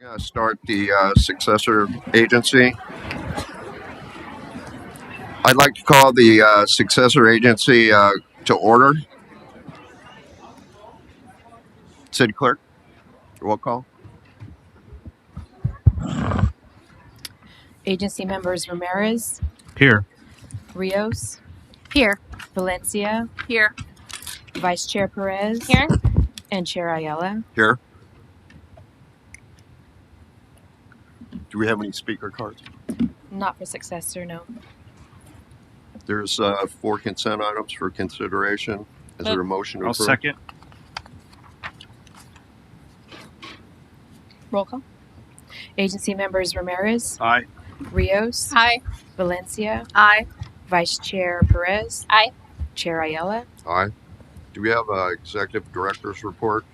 We're going to start the Successor Agency. I'd like to call the Successor Agency to order. City Clerk, roll call. Agency members Ramirez, Here. Rios, Here. Valencia, Here. Vice Chair Perez, Here. and Chair Ayala. Here. Do we have any speaker cards? Not for Successor, no. There's 4 consent items for consideration. Is there a motion to I'll approve? second. Roll call. Agency members Ramirez, Aye. Rios, Aye. Valencia, Aye. Vice Chair Perez, Aye. Chair Ayala. Aye. Do we have an executive director's report?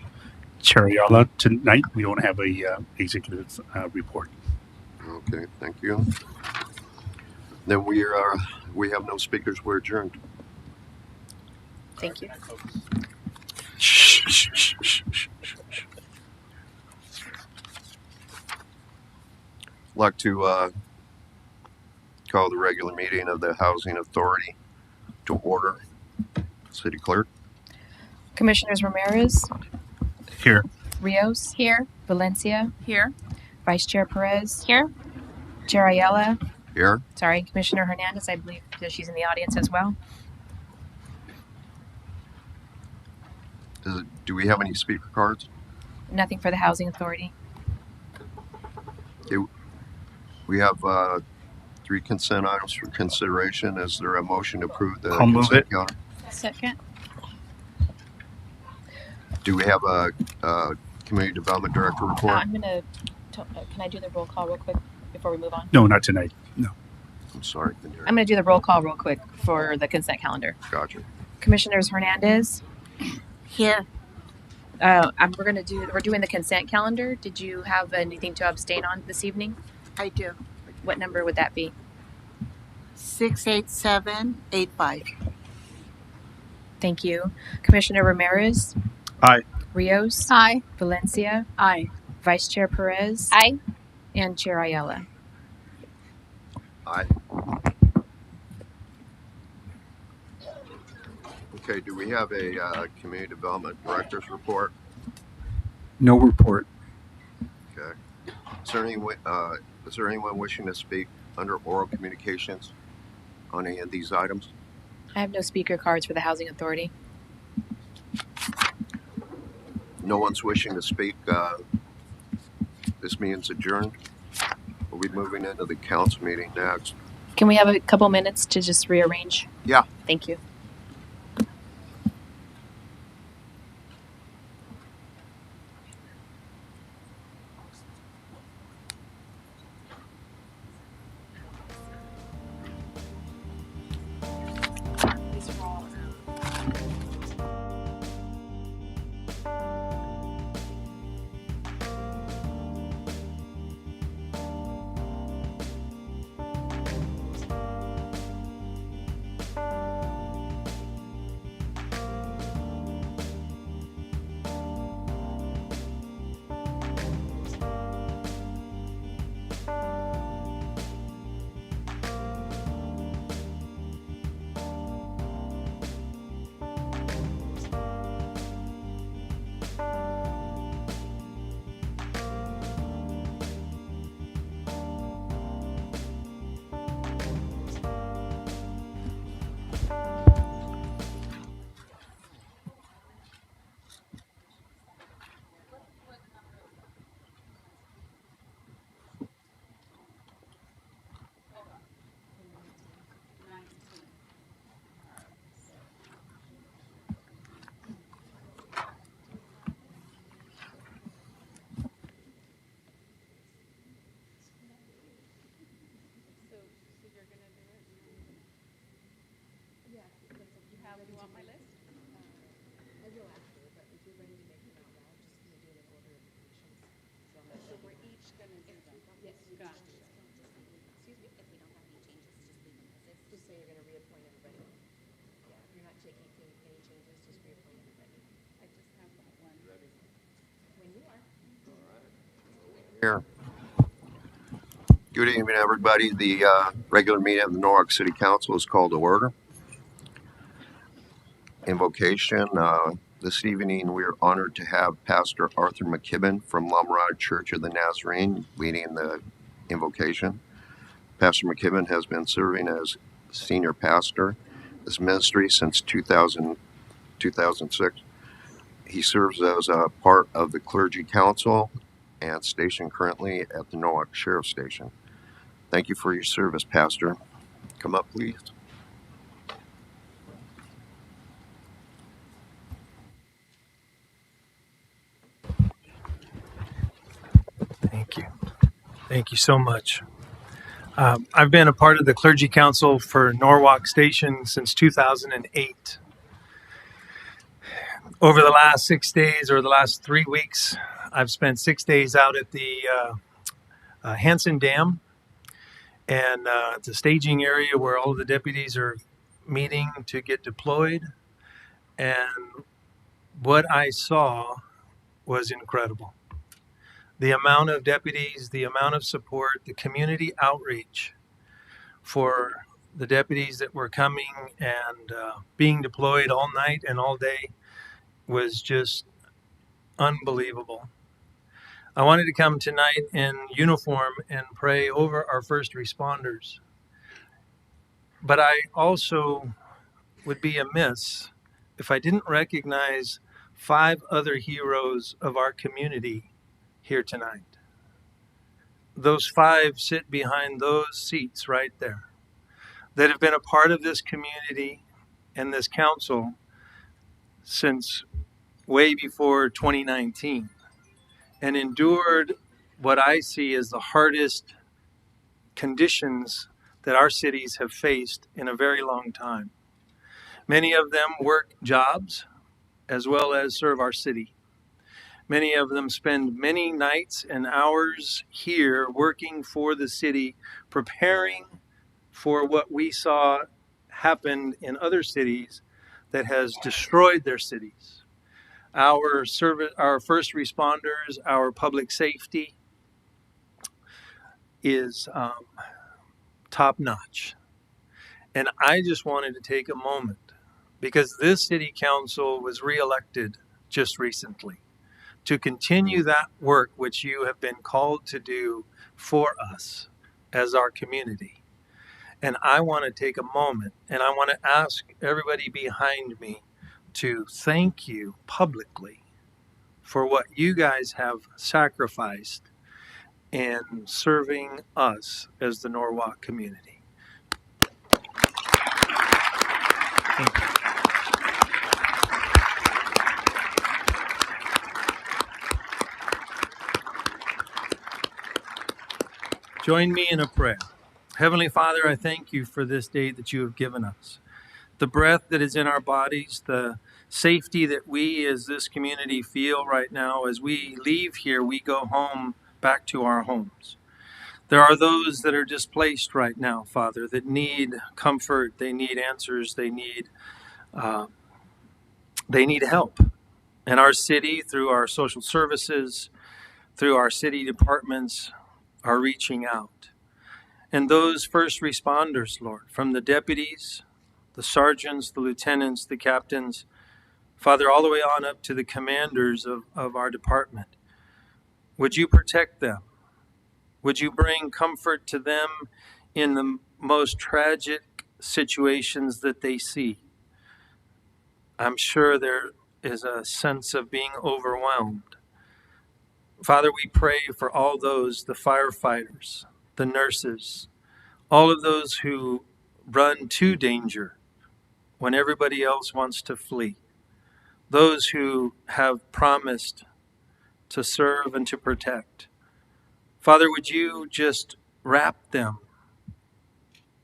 Chair Ayala, tonight we don't have a executive report. Okay, thank you. Then we have no speakers. We're adjourned. Thank you. Shh, shh, shh, shh, shh, shh. I'd like to call the regular meeting of the Housing Authority to order. City Clerk. Commissioners Ramirez, Here. Rios, Here. Valencia, Here. Vice Chair Perez, Here. Chair Ayala. Here. Sorry, Commissioner Hernandez, I believe that she's in the audience as well. Do we have any speaker cards? Nothing for the Housing Authority. We have 3 consent items for consideration. Is there a motion to approve the I'll move consent it. calendar? Second. Do we have a Community Development Director report? I'm going to, can I do the roll call real quick before we move on? No, not tonight. No. I'm sorry. Couldn't hear I'm going to do the roll call real quick for the consent calendar. you. Gotcha. Commissioners Hernandez, Here. we're doing the consent calendar. Did you have anything to abstain on this evening? I do. What number would that be? 68785. Thank you. Commissioner Ramirez. Aye. Rios. Aye. Valencia. Aye. Vice Chair Perez. Aye. And Chair Ayala. Aye. Okay, do we have a Community Development Director's report? No report. Okay. Is there anyone wishing to speak under oral communications on any of these items? I have no speaker cards for the Housing Authority. No one's wishing to speak. This meeting's adjourned. We'll be moving into the council meeting next. Can we have a couple minutes to just rearrange? Yeah. Thank you. Here. Good evening, everybody. The regular meeting of the Norwalk City Council is called to order. Invocation. This evening, we are honored to have Pastor Arthur McKibbin from Lumrod Church of the Nazarene leading the invocation. Pastor McKibbin has been serving as senior pastor this ministry since 2006. He serves as a part of the clergy council and stationed currently at the Norwalk Sheriff Station. Thank you for your service, Pastor. Come up, please. Thank you. Thank you so much. I've been a part of the Clergy Council for Norwalk Station since 2008. Over the last 6 days, or the last 3 weeks, I've spent 6 days out at the Hanson Dam, and it's a staging area where all of the deputies are meeting to get deployed. And what I saw was incredible. The amount of deputies, the amount of support, the community outreach for the deputies that were coming and being deployed all night and all day was just unbelievable. I wanted to come tonight in uniform and pray over our first responders. But I also would be amiss if I didn't recognize 5 other heroes of our community here tonight. Those 5 sit behind those seats right there that have been a part of this community and this council since way before 2019 and endured what I see as the hardest conditions that our cities have faced in a very long time. Many of them work jobs as well as serve our city. Many of them spend many nights and hours here working for the city, preparing for what we saw happen in other cities that has destroyed their cities. Our first responders, our public safety is top notch. And I just wanted to take a moment, because this city council was reelected just recently, to continue that work which you have been called to do for us as our community. And I want to take a moment and I want to ask everybody behind me to thank you publicly for what you guys have sacrificed in serving us as the Norwalk community. Thank you. Join me in a prayer. Heavenly Father, I thank you for this day that you have given us. The breath that is in our bodies, the safety that we as this community feel right now. As we leave here, we go home, back to our homes. There are those that are displaced right now, Father, that need comfort, they need answers, they need help. And our city, through our social services, through our city departments, are reaching out. And those first responders, Lord, from the deputies, the sergeants, the lieutenants, the captains, Father, all the way on up to the commanders of our department, would you protect them? Would you bring comfort to them in the most tragic situations that they see? I'm sure there is a sense of being overwhelmed. Father, we pray for all those, the firefighters, the nurses, all of those who run to danger when everybody else wants to flee. Those who have promised to serve and to protect. Father, would you just wrap them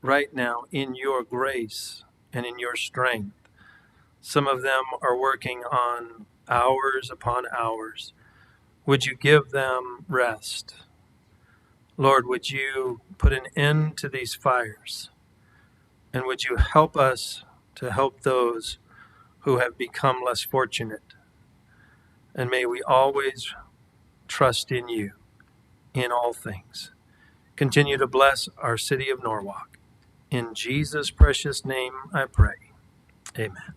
right now in your grace and in your strength? Some of them are working on hours upon hours. Would you give them rest? Lord, would you put an end to these fires? And would you help us to help those who have become less fortunate? And may we always trust in you. in all things. Continue to bless our city of Norwalk. In Jesus' precious name I pray. Amen.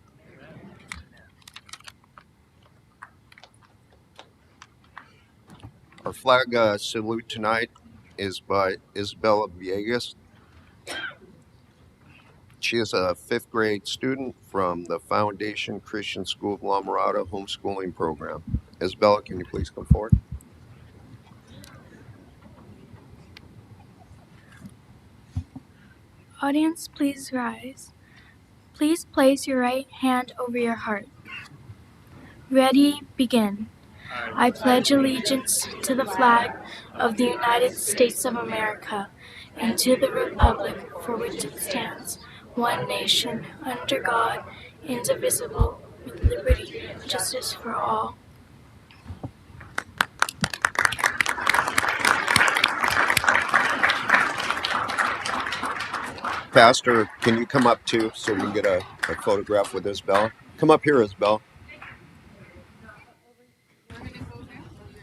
Our flag salute tonight is by Isabella Vargas. She is a 5th grade student from the Foundation Christian School of La Mirada homeschooling program. Isabella, can you please come forward? Audience, please rise. Please place your right hand over your heart. Ready, begin. I pledge allegiance to the flag of the United States of America and to the republic for which it stands, one nation, under God, indivisible, with liberty and justice for all. Pastor, can you come up too so we can get a photograph with Isabella? Come up here, Isabella.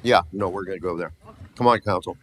Yeah, no, we're going to go there. Come on, Council.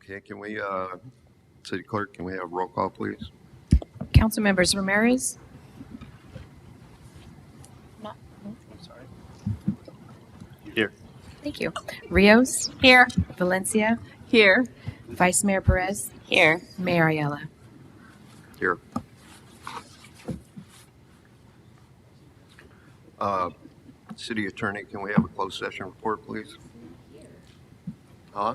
Okay, can we, City Clerk, can we have roll call, please? Council members Ramirez. Not. Here. Thank you. Rios. Here. Valencia. Here. Vice Mayor Perez. Here. Mayor Ayala. Here. City Attorney, can we have a closed session report, please? Huh?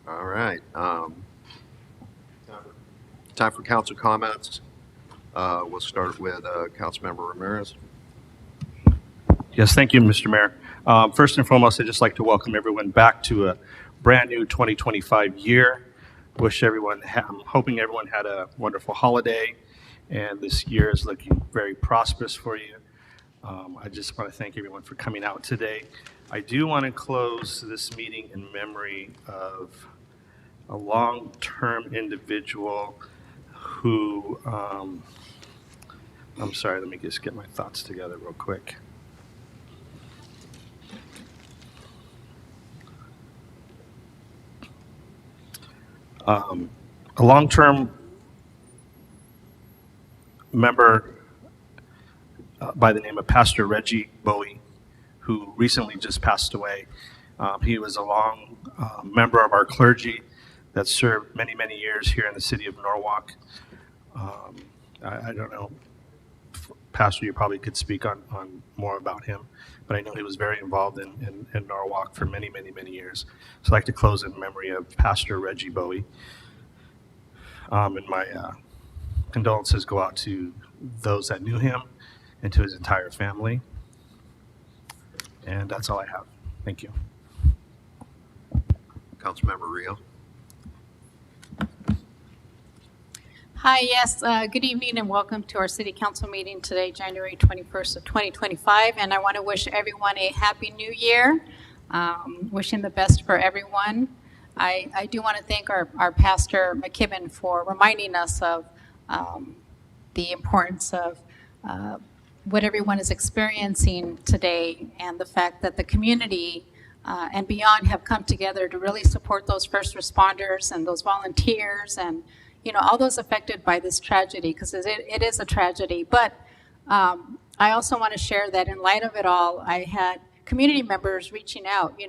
All right. Time for council comments. We'll start with Councilmember Ramirez. Yes, thank you, Mr. Mayor. First and foremost, I'd just like to welcome everyone back to a brand new 2025 year. I'm hoping everyone had a wonderful holiday, and this year is looking very prosperous for you. I just want to thank everyone for coming out today. I do want to close this meeting in memory of a long-term individual who, I'm sorry, let me just get my thoughts together real quick. A long-term member by the name of Pastor Reggie Bowie, who recently just passed away. He was a long member of our clergy that served many, many years here in the city of Norwalk. I don't know, Pastor, you probably could speak on more about him, but I know he was very involved in Norwalk for many, many, many years. So I'd like to close in memory of Pastor Reggie Bowie. And my condolences go out to those that knew him and to his entire family. And that's all I have. Thank you. Councilmember Rio. Hi, yes, good evening and welcome to our City Council meeting today, January 21st of 2025. And I want to wish everyone a Happy New Year, wishing the best for everyone. I do want to thank our Pastor McKibbin for reminding us of the importance of what everyone is experiencing today and the fact that the community and beyond have come together to really support those first responders and those volunteers and all those affected by this tragedy, because it is a tragedy. But I also want to share that in light of it all, I had community members reaching out.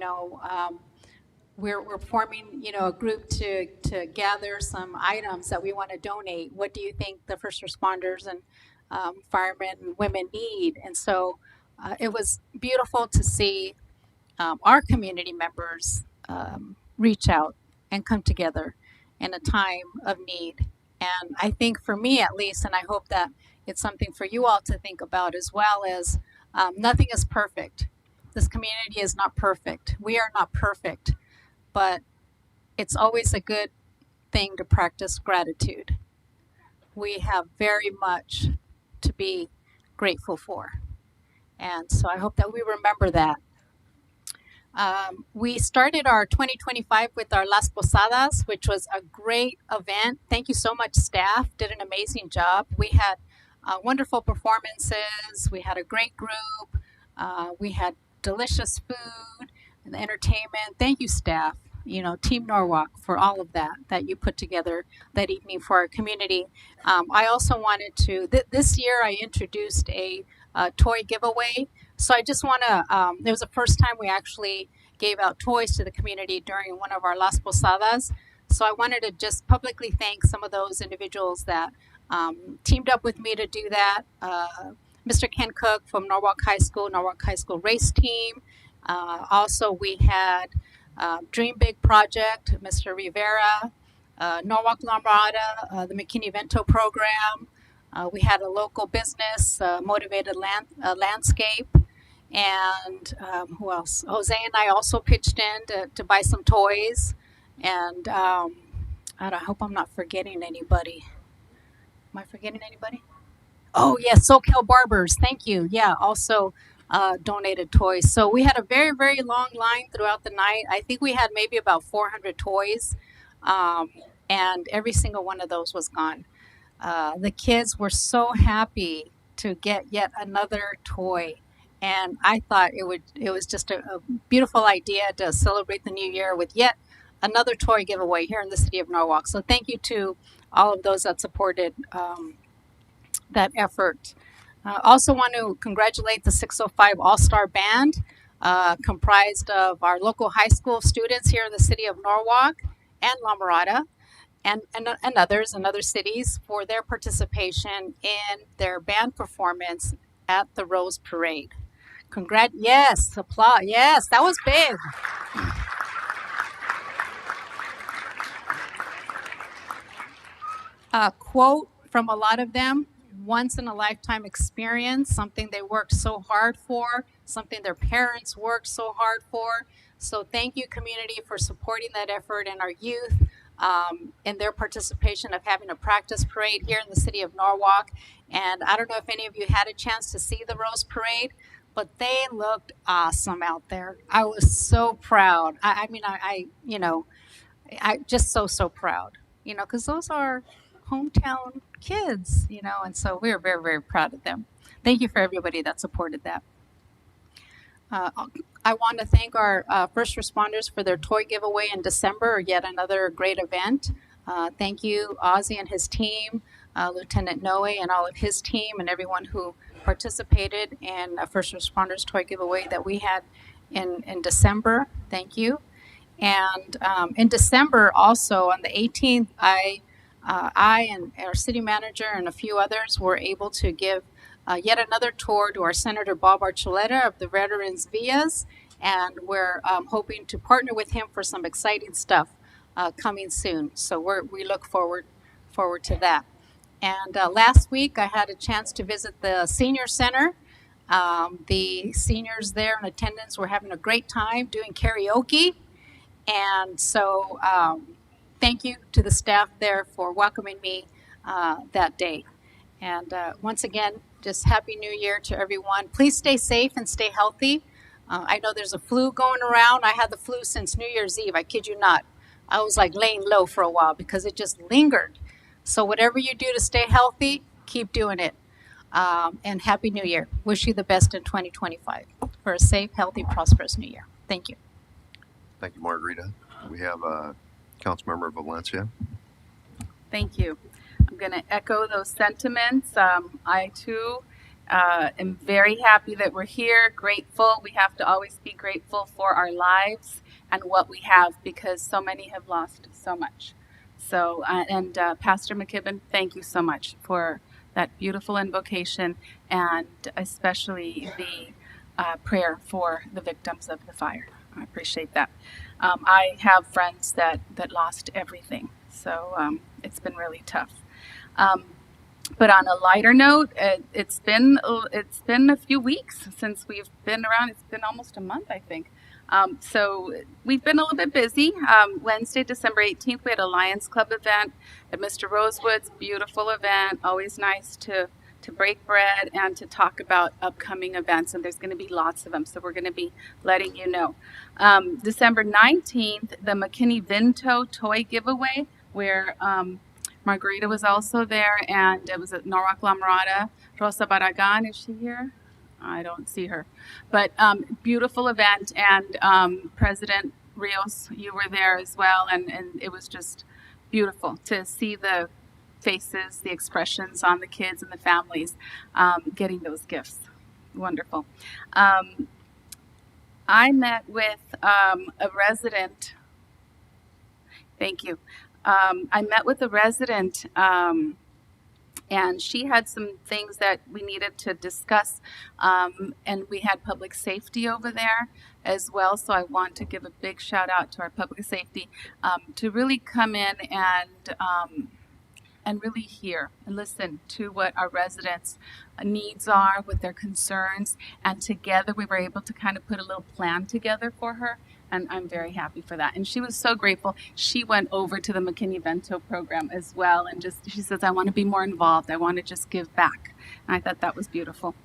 We're forming, a group to gather some items that we want to donate. What do you think the first responders and firemen and women need? And so it was beautiful to see our community members reach out and come together in a time of need. And I think for me at least, and I hope that it's something for you all to think about as well, as nothing is perfect. This community is not perfect. We are not perfect, but it's always a good thing to practice gratitude. We have very much to be grateful for. And so I hope that we remember that. We started our 2025 with our Las Posadas, which was a great event. Thank you so much, staff. Did an amazing job. We had wonderful performances. We had a great group. We had delicious food and entertainment. Thank you, staff. Team Norwalk, for all of that you put together that evening for our community. I also wanted to, this year I introduced a toy giveaway. So I just want to, it was the first time we actually gave out toys to the community during one of our Las Posadas. So I wanted to just publicly thank some of those individuals that teamed up with me to do that. Mr. Ken Cook from Norwalk High School race team. Also, we had Dream Big Project, Mr. Rivera, Norwalk La Mirada, the McKinney-Vento program. We had a local business, Motivated Landscape, and who else? Jose and I also pitched in to buy some toys, and I hope I'm not forgetting anybody. Am I forgetting anybody? Oh yes, SoCal Barbers, thank you. Yeah, also donated toys. So we had a very, very long line throughout the night. I think we had maybe about 400 toys, and every single one of those was gone. The kids were so happy to get yet another toy, and I thought it was just a beautiful idea to celebrate the new year with yet another toy giveaway here in the city of Norwalk. So thank you to all of those that supported that effort. Also want to congratulate the 605 All-Star Band, comprised of our local high school students here in the city of Norwalk and La Mirada, and others in other cities for their participation in their band performance at the Rose Parade. Yes, applause. Yes, that was big. A quote from a lot of them: once in a lifetime experience, something they worked so hard for, something their parents worked so hard for. So thank you, community, for supporting that effort, and our youth in their participation of having a practice parade here in the city of Norwalk. And I don't know if any of you had a chance to see the Rose Parade, but they looked awesome out there. I was so proud. I just so proud, because those are hometown kids, and so we're very, very proud of them. Thank you for everybody that supported that. I want to thank our first responders for their toy giveaway in December, yet another great event. Thank you, Ozzy and his team, Lieutenant Noe and all of his team, and everyone who participated in a first responders toy giveaway that we had in December. Thank you. And in December, also on the 18th, I and our city manager and a few others were able to give yet another tour to our Senator Bob Archuleta of the Veterans Villas, and we're hoping to partner with him for some exciting stuff coming soon. So we look forward to that. And last week, I had a chance to visit the senior center. The seniors there in attendance were having a great time doing karaoke. And so thank you to the staff there for welcoming me that day. And once again, just Happy New Year to everyone. Please stay safe and stay healthy. I know there's a flu going around. I had the flu since New Year's Eve. I kid you not. I was like laying low for a while because it just lingered. So whatever you do to stay healthy, keep doing it. And Happy New Year. Wish you the best in 2025 for a safe, healthy, prosperous New Year. Thank you. Thank you, Margarita. We have Councilmember Valencia. Thank you. I'm going to echo those sentiments. I too am very happy that we're here, grateful. We have to always be grateful for our lives and what we have because so many have lost so much. So, Pastor McKibbin, thank you so much for that beautiful invocation and especially the prayer for the victims of the fire. I appreciate that. I have friends that lost everything, so it's been really tough. But on a lighter note, it's been a few weeks since we've been around. It's been almost a month, I think. So we've been a little bit busy. Wednesday, December 18th, we had a Lions Club event at Mr. Rosewood's. Beautiful event. Always nice to break bread and to talk about upcoming events. And there's going to be lots of them. So we're going to be letting you know. December 19th, the McKinney-Vento toy giveaway where Margarita was also there, and it was at Norwalk La Mirada. Rosa Barragan, is she here? I don't see her. But beautiful event, and President Rios, you were there as well, and it was just beautiful to see the faces, the expressions on the kids and the families getting those gifts. Wonderful. I met with a resident. Thank you. I met with a resident, and she had some things that we needed to discuss, and we had public safety over there as well. So I want to give a big shout out to our public safety to really come in and really hear and listen to what our residents' needs are, what their concerns, and together we were able to kind of put a little plan together for her. And I'm very happy for that. And she was so grateful. She went over to the McKinney-Vento program as well. And she says, I want to be more involved. I want to just give back. And I thought that was beautiful.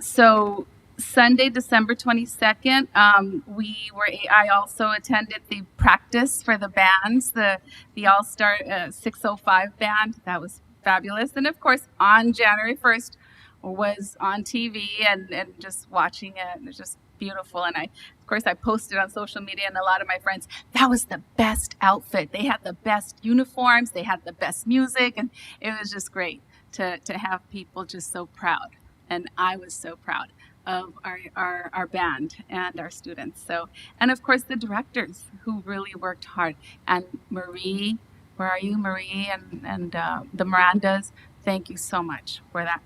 So Sunday, December 22nd, I also attended the practice for the bands, the All-Star 605 band. That was fabulous. And of course, on January 1st, was on TV and just watching it. And it was just beautiful. And of course, I posted on social media, and a lot of my friends, that was the best outfit. They had the best uniforms. They had the best music. And it was just great to have people just so proud. And I was so proud of our band and our students. So, and of course, the directors who really worked hard. And Marie, where are you, Marie? And the Mirandas, thank you so much for that.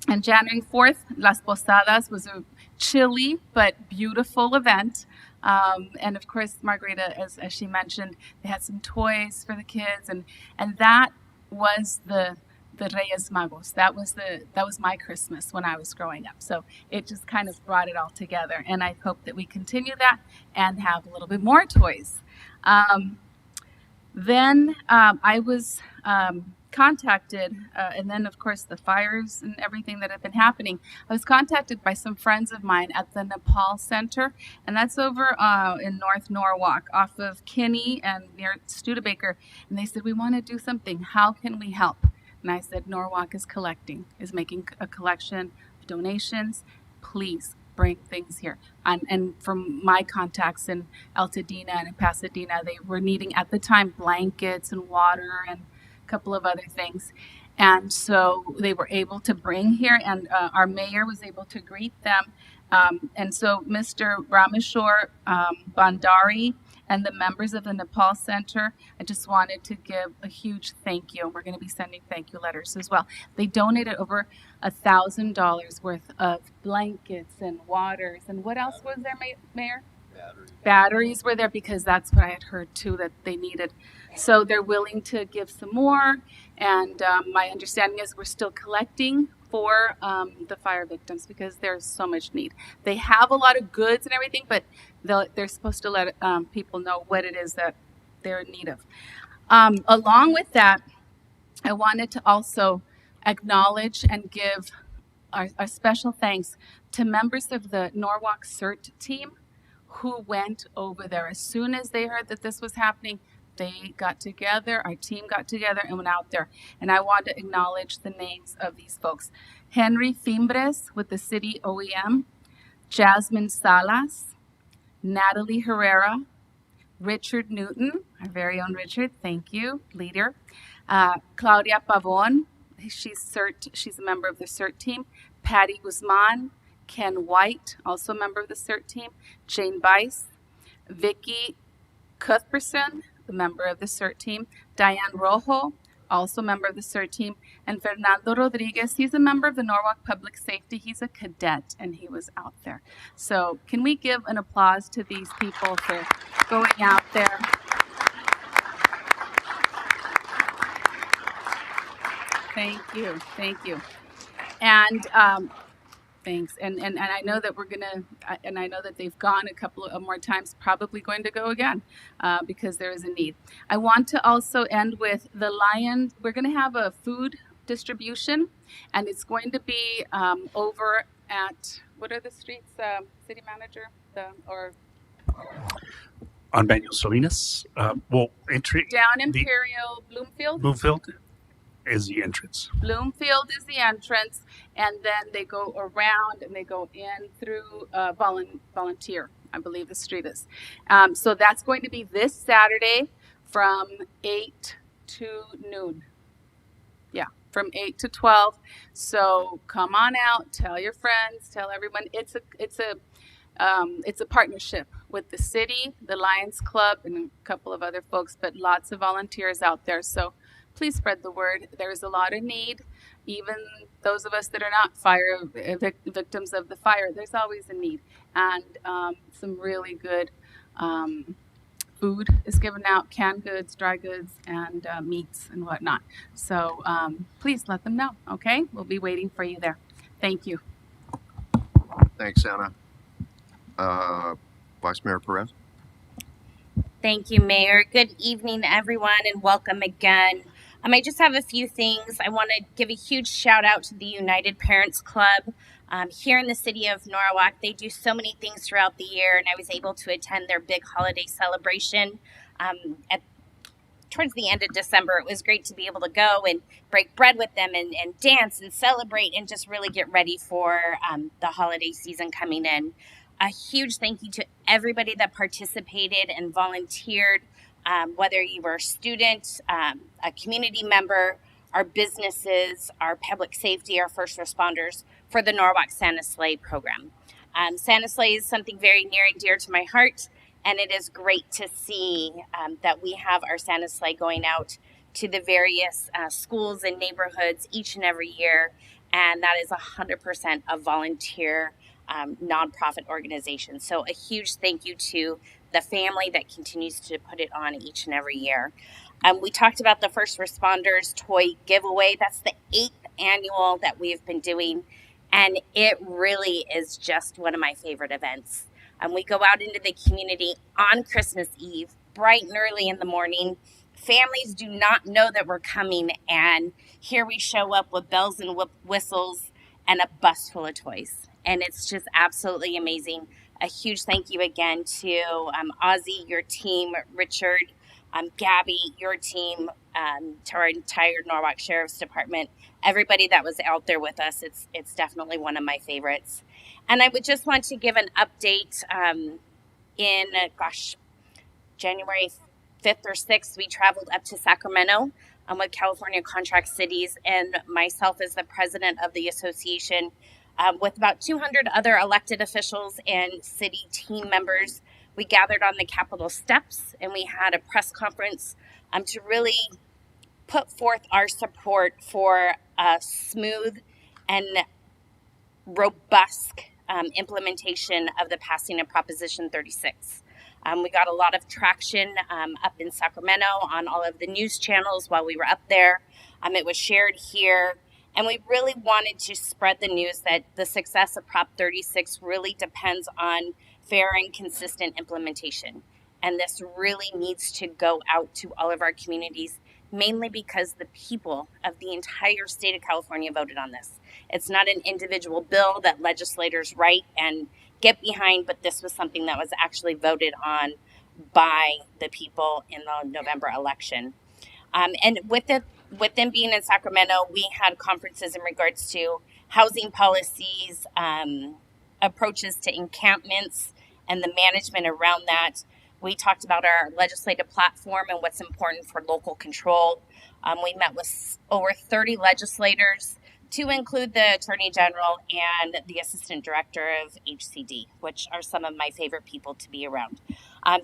And January 4th, Las Posadas was a chilly but beautiful event. And of course, Margarita, as she mentioned, they had some toys for the kids, and that was the Reyes Magos. That was my Christmas when I was growing up. So it just kind of brought it all together. And I hope that we continue that and have a little bit more toys. Then I was contacted, and then of course the fires and everything that have been happening, I was contacted by some friends of mine at the Nepal Center, and that's over in North Norwalk off of Kinney and near Studebaker, and they said, we want to do something, how can we help? And I said, Norwalk is making a collection of donations, please bring things here. And from my contacts in Altadena and in Pasadena, they were needing at the time blankets and water and a couple of other things. And so they were able to bring here, and our mayor was able to greet them. And so Mr. Rameshwar Bandari and the members of the Nepal Center, I just wanted to give a huge thank you. We're going to be sending thank you letters as well. They donated over $1,000 worth of blankets and waters. And what else was there, Mayor? Batteries were there, because that's what I had heard too, that they needed. So they're willing to give some more. And my understanding is we're still collecting for the fire victims, because there's so much need. They have a lot of goods and everything, but they're supposed to let people know what it is that they're in need of. Along with that, I wanted to also acknowledge and give our special thanks to members of the Norwalk CERT team who went over there. As soon as they heard that this was happening, they got together, our team got together and went out there. And I want to acknowledge the names of these folks. Henry Fimbres with the City OEM, Jasmine Salas, Natalie Herrera, Richard Newton, our very own Richard, thank you, leader. Claudia Pavon, she's a member of the CERT team. Patty Guzman, Ken White, also a member of the CERT team. Jane Bice, Vicky Cuthbertson, the member of the CERT team. Diane Rojo, also a member of the CERT team. And Fernando Rodriguez, he's a member of the Norwalk Public Safety. He's a cadet, and he was out there. So can we give an applause to these people for going out there? Thank you. Thank you. And thanks. And I know that and I know that they've gone a couple of more times, probably going to go again because there is a need. I want to also end with the Lion. We're going to have a food distribution, and it's going to be over at, what are the streets, city manager? On Manuel Salinas, entry Down Imperial, Bloomfield is the entrance. Bloomfield is the entrance, and then they go around and they go in through Volunteer, I believe the street is. So that's going to be this Saturday from 8 to noon. Yeah, from 8 to 12. So come on out, tell your friends, tell everyone. It's a partnership with the city, the Lions Club, and a couple of other folks, but lots of volunteers out there. So please spread the word. There's a lot of need. Even those of us that are not victims of the fire, there's always a need. And some really good food is given out, canned goods, dry goods, and meats and whatnot. So please let them know, okay? We'll be waiting for you there. Thank you. Thanks, Anna. Vice Mayor Perez. Thank you, Mayor. Good evening, everyone, and welcome again. I just have a few things. I want to give a huge shout out to the United Parents Club here in the city of Norwalk. They do so many things throughout the year, and I was able to attend their big holiday celebration towards the end of December. It was great to be able to go and break bread with them and dance and celebrate and just really get ready for the holiday season coming in. A huge thank you to everybody that participated and volunteered. Whether you were a student, a community member, our businesses, our public safety, our first responders for the Norwalk Santa Sleigh program. Santa Sleigh is something very near and dear to my heart, and it is great to see that we have our Santa Sleigh going out to the various schools and neighborhoods each and every year, and that is 100% a volunteer nonprofit organization. So a huge thank you to the family that continues to put it on each and every year. We talked about the first responders toy giveaway. That's the 8th annual that we've been doing, and it really is just one of my favorite events. We go out into the community on Christmas Eve, bright and early in the morning. Families do not know that we're coming, and here we show up with bells and whistles and a bus full of toys. And it's just absolutely amazing. A huge thank you again to Ozzy, your team, Richard, Gabby, your team, to our entire Norwalk Sheriff's Department, everybody that was out there with us. It's definitely one of my favorites. And I would just want to give an update. In January 5th or 6th, we traveled up to Sacramento with California Contract Cities, and myself as the president of the association, with about 200 other elected officials and city team members. We gathered on the Capitol steps and we had a press conference to really put forth our support for a smooth and robust implementation of the passing of Proposition 36. We got a lot of traction up in Sacramento on all of the news channels while we were up there. It was shared here. And we really wanted to spread the news that the success of Prop 36 really depends on fair and consistent implementation. And this really needs to go out to all of our communities, mainly because the people of the entire state of California voted on this. It's not an individual bill that legislators write and get behind, but this was something that was actually voted on by the people in the November election. And with them being in Sacramento, we had conferences in regards to housing policies, approaches to encampments, and the management around that. We talked about our legislative platform and what's important for local control. We met with over 30 legislators, to include the Attorney General and the Assistant Director of HCD, which are some of my favorite people to be around.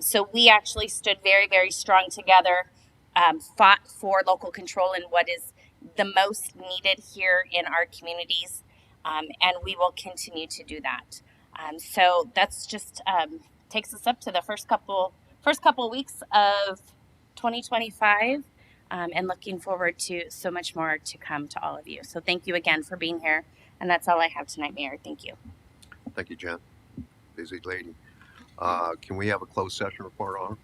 So we actually stood very, very strong together, fought for local control in what is the most needed here in our communities, and we will continue to do that. So that's just takes us up to the first couple weeks of 2025. And looking forward to so much more to come to all of you. So thank you again for being here. And that's all I have tonight, Mayor. Thank you. Thank you, Jen. Busy lady. Can we have a closed session report on?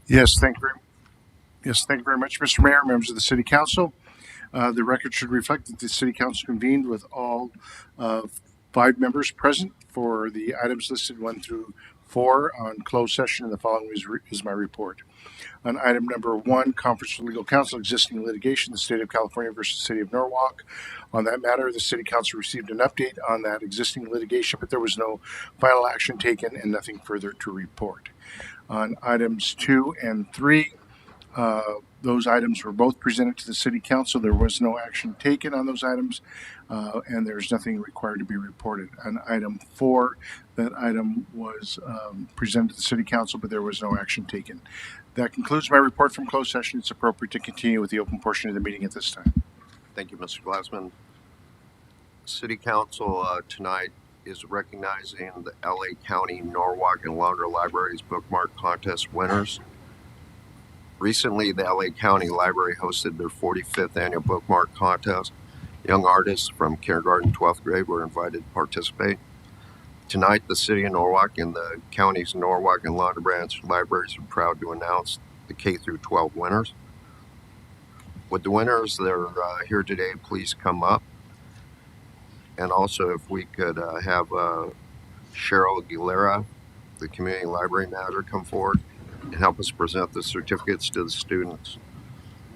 Yes, thank you very much, Mr. Mayor, members of the City Council. The record should reflect that the City Council convened with all 5 members present for the items listed 1 through 4 on closed session, and the following is my report. On item number 1, conference with legal counsel, existing litigation, the state of California versus the city of Norwalk. On that matter, the city council received an update on that existing litigation, but there was no final action taken and nothing further to report. On items 2 and 3, those items were both presented to the city council. There was no action taken on those items, and there's nothing required to be reported. On item 4, that item was presented to the city council, but there was no action taken. That concludes my report from closed session. It's appropriate to continue with the open portion of the meeting at this time. Thank you, Mr. Glassman. City Council tonight is recognizing the LA County, Norwalk, and Laundry Libraries Bookmark Contest winners. Recently, the LA County Library hosted their 45th annual bookmark contest. Young artists from kindergarten to 12th grade were invited to participate. Tonight, the city of Norwalk and the county's Norwalk and Laundry Branch libraries are proud to announce the K through 12 winners. Would the winners that are here today please come up? And also, if we could have Cheryl Aguilera, the community library manager, come forward and help us present the certificates to the students.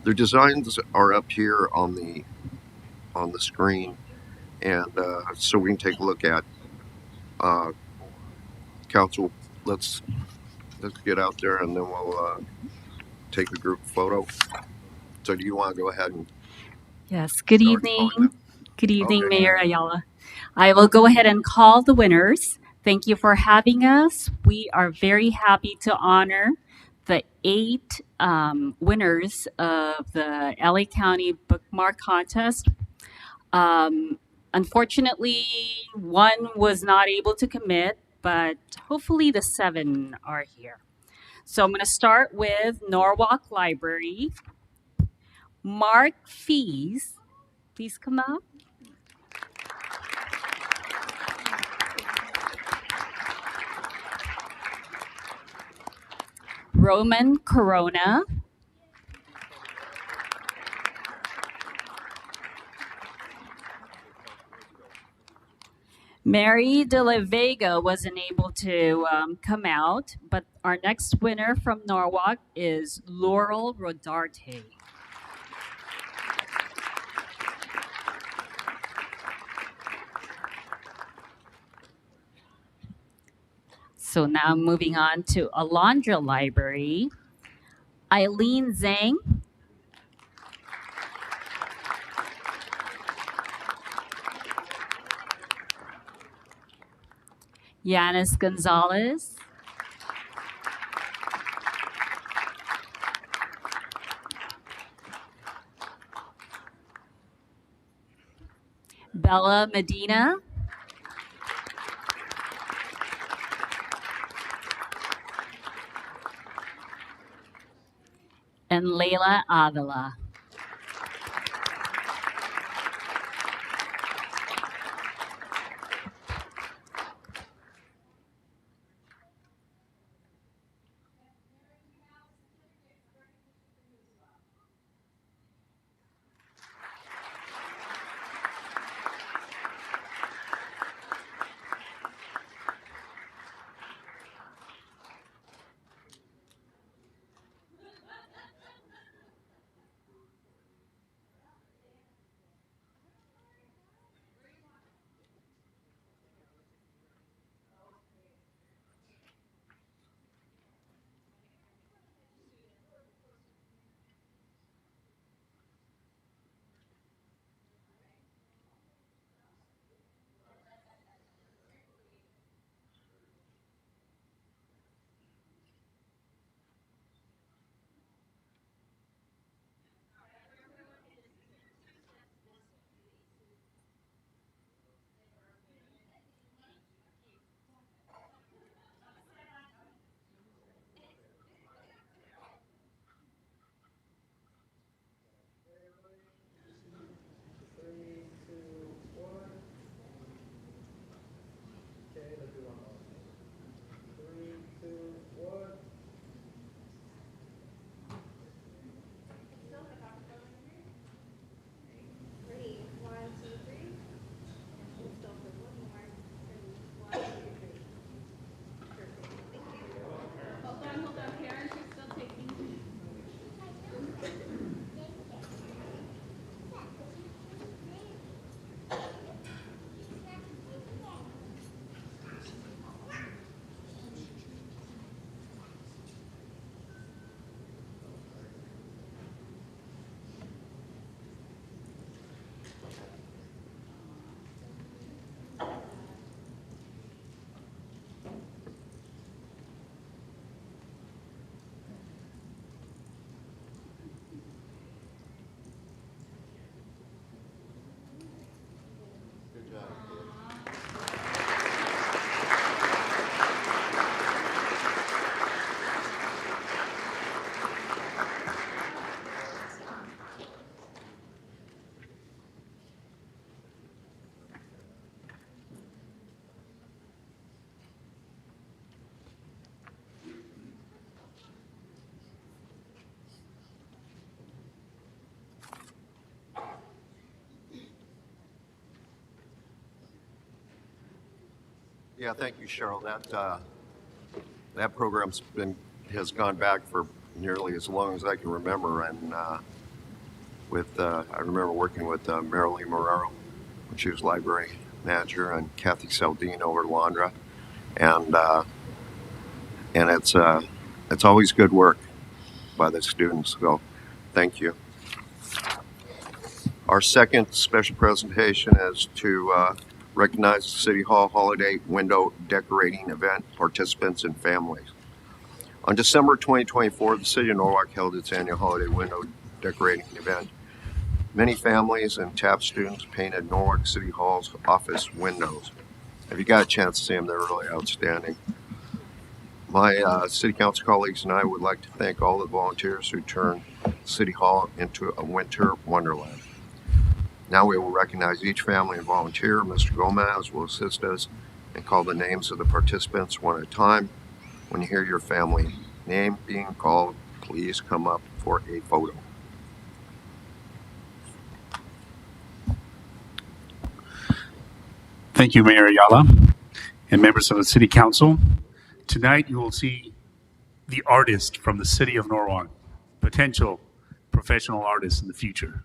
Their designs are up here on the screen, and so we can take a look at. Council, let's get out there and then we'll take a group photo. So do you want to go ahead and Yes, good evening. Good evening, Okay. Mayor Ayala. I will go ahead and call the winners. Thank you for having us. We are very happy to honor the 8 winners of the LA County Bookmark Contest. Unfortunately, 1 was not able to commit, but hopefully the 7 are here. So I'm going to start with Norwalk Library. Mark Fees, please come up. Roman Corona. Mary de la Vega wasn't able to come out, but our next winner from Norwalk is Laurel Rodarte. So now moving on to Alondra Library, Eileen Zhang, Yanis Gonzalez, Bella Medina, and Leila Avila. Yeah, thank you, Cheryl. That program's has gone back for nearly as long as I can remember, and I remember working with Marilee Marrero when she was library manager, and Kathy Saldine over at Londra, and it's always good work by the students. So, thank you. Our second special presentation is to recognize the City Hall Holiday Window Decorating Event participants and families. On December 2024, the City of Norwalk held its annual Holiday Window Decorating Event. Many families and TAP students painted Norwalk City Hall's office windows. If you got a chance to see them, they're really outstanding. My City Council colleagues and I would like to thank all the volunteers who turned City Hall into a winter wonderland. Now we will recognize each family and volunteer. Mr. Gomez will assist us and call the names of the participants one at a time. When you hear your family name being called, please come up for a photo. Thank you, Mayor Ayala and members of the City Council. Tonight, you will see the artist from the city of Norwalk, potential professional artists in the future.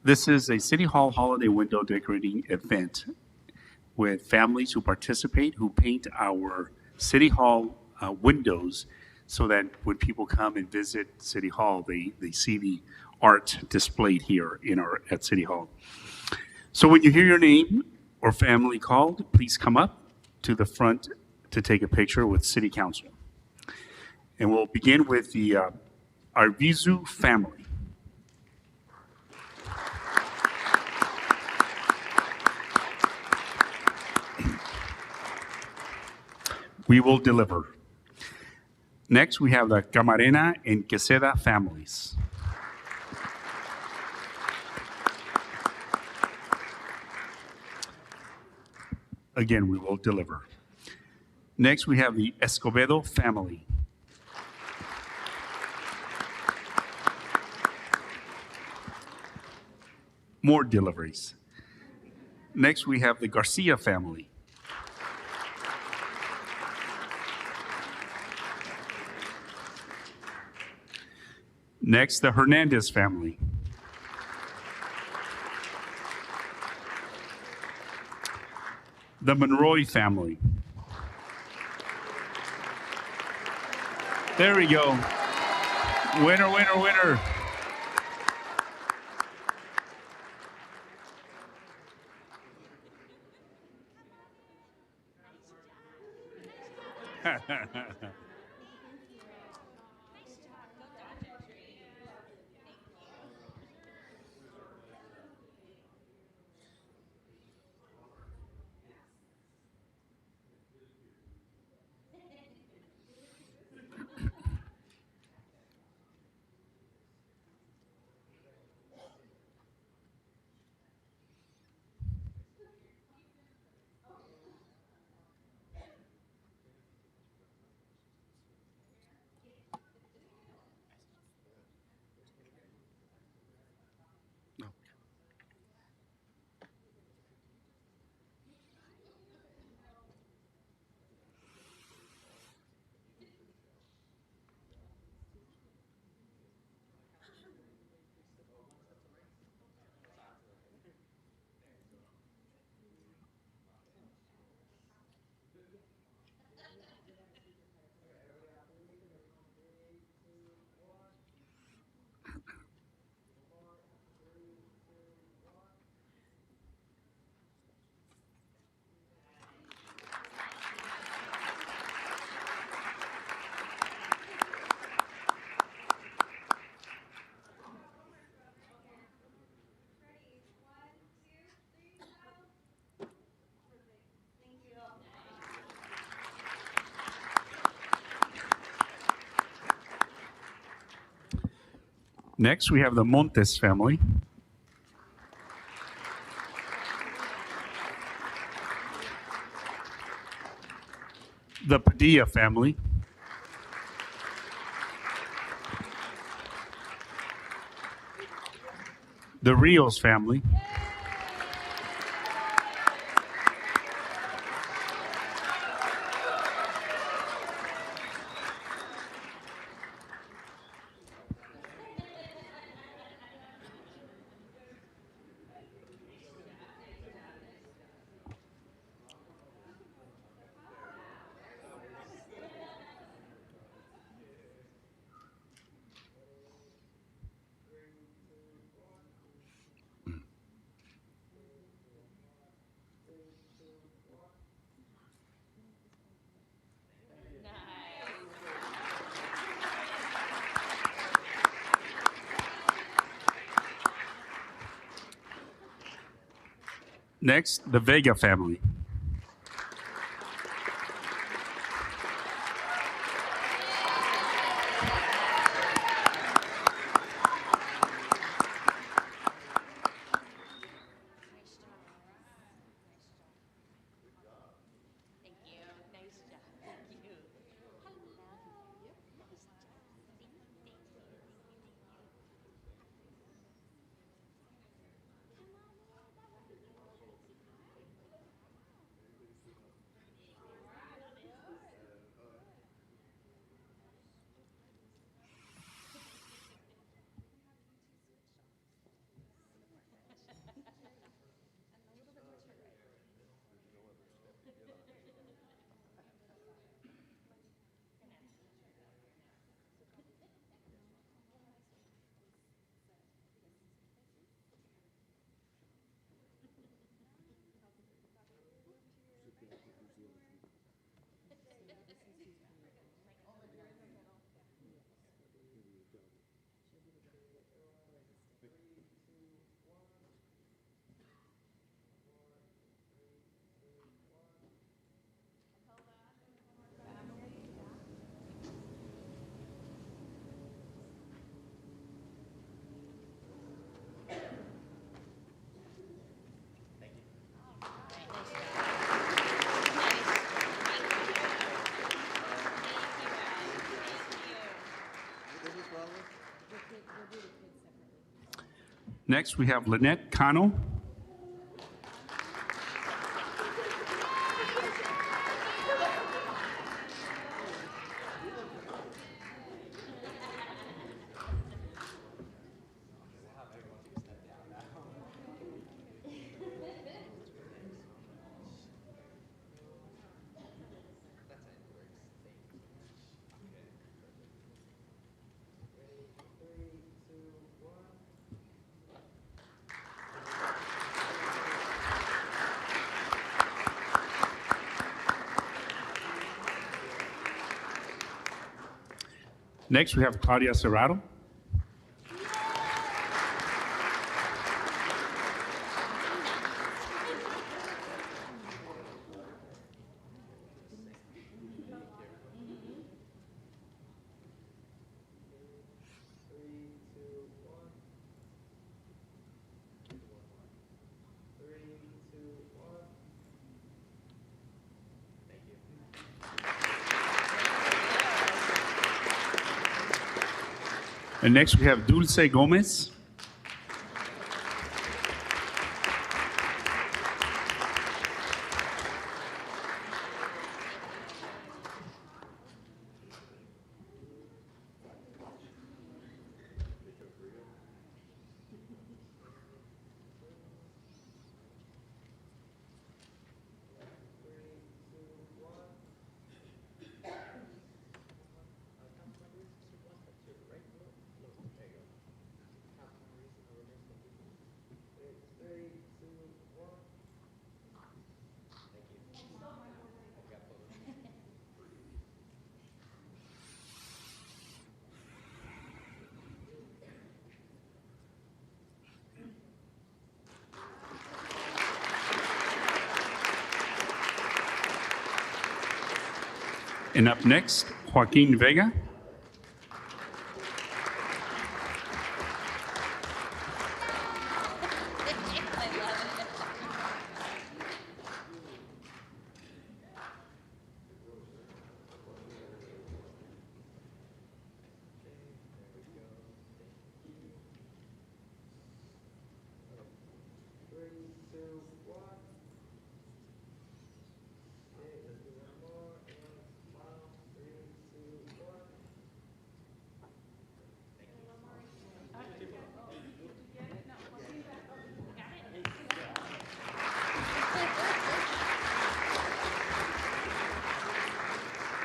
This is a City Hall holiday window decorating event with families who participate, who paint our City Hall windows so that when people come and visit City Hall, they see the art displayed here at City Hall. So when you hear your name or family called, please come up to the front to take a picture with City Council. And we'll begin with the Arvizu family. We will deliver. Next, we have the Camarena and Queseda families. Again, we will deliver. Next, we have the Escobedo family. More deliveries. Next, we have the Garcia family. Next, the Hernandez family. The Monroy family. There we go. Winner, winner, winner. Next, we have the Montes family. The Padilla family. The Rios family. Next, the Vega family. Next, we have Lynette Cano. Next, we have Claudia Serrato. And next, we have Dulce Gomez. And up next, Joaquin Vega.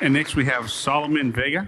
And next we have Solomon Vega.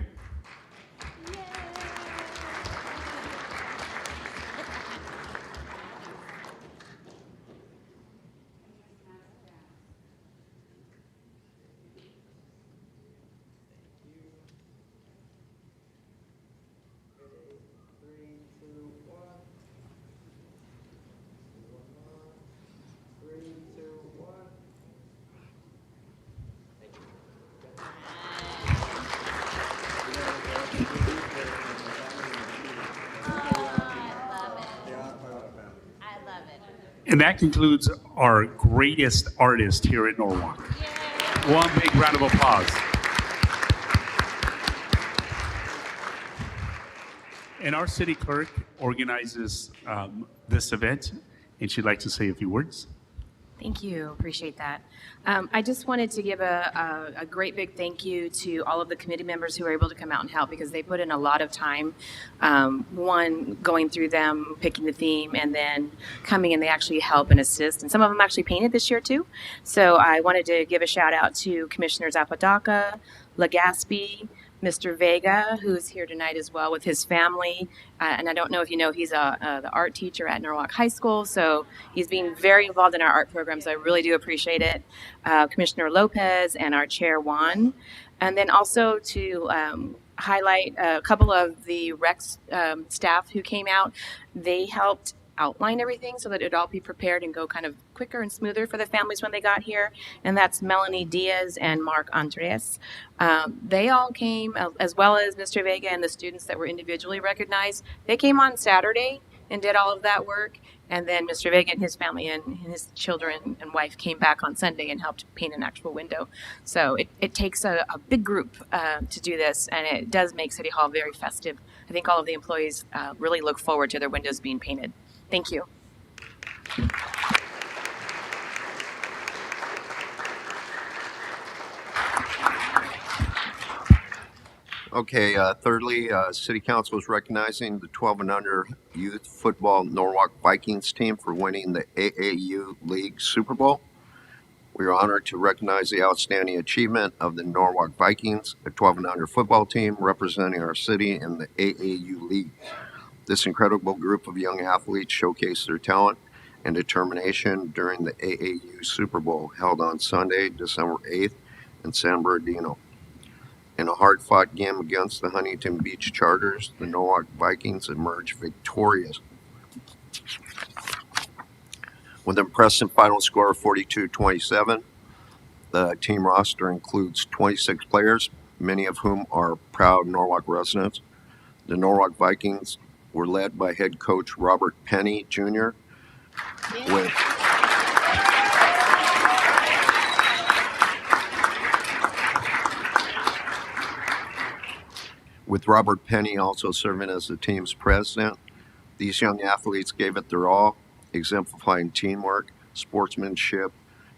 And that concludes our greatest artist here at Norwalk. One big round of applause. And our city clerk organizes this event, and she'd like to say a few words. Thank you. Appreciate that. I just wanted to give a great big thank you to all of the committee members who were able to come out and help because they put in a lot of time. One, going through them, picking the theme, and then coming and they actually help and assist. And some of them actually painted this year too. So I wanted to give a shout out to Commissioners Apodaca, Legaspi, Mr. Vega, who's here tonight as well with his family. And I don't know if you know, he's the art teacher at Norwalk High School. So he's being very involved in our art programs. I really do appreciate it. Commissioner Lopez and our chair, Juan. And then also to highlight a couple of the rec staff who came out. They helped outline everything so that it'd all be prepared and go kind of quicker and smoother for the families when they got here. And that's Melanie Diaz and Mark Andres. They all came, as well as Mr. Vega and the students that were individually recognized. They came on Saturday and did all of that work. And then Mr. Vega and his family and his children and wife came back on Sunday and helped paint an actual window. So it takes a big group to do this, and it does make City Hall very festive. I think all of the employees really look forward to their windows being painted. Thank you. Okay, thirdly, City Council is recognizing the 12 and under youth football Norwalk Vikings team for winning the AAU League Super Bowl. We are honored to recognize the outstanding achievement of the Norwalk Vikings, a 12 and under football team representing our city in the AAU League. This incredible group of young athletes showcased their talent and determination during the AAU Super Bowl held on Sunday, December 8th in San Bernardino. In a hard-fought game against the Huntington Beach Chargers, the Norwalk Vikings emerged victorious with an impressive final score of 42-27. The team roster includes 26 players, many of whom are proud Norwalk residents. The Norwalk Vikings were led by head coach Robert Penny Jr. with Robert Penny also serving as the team's president. These young athletes gave it their all, exemplifying teamwork, sportsmanship,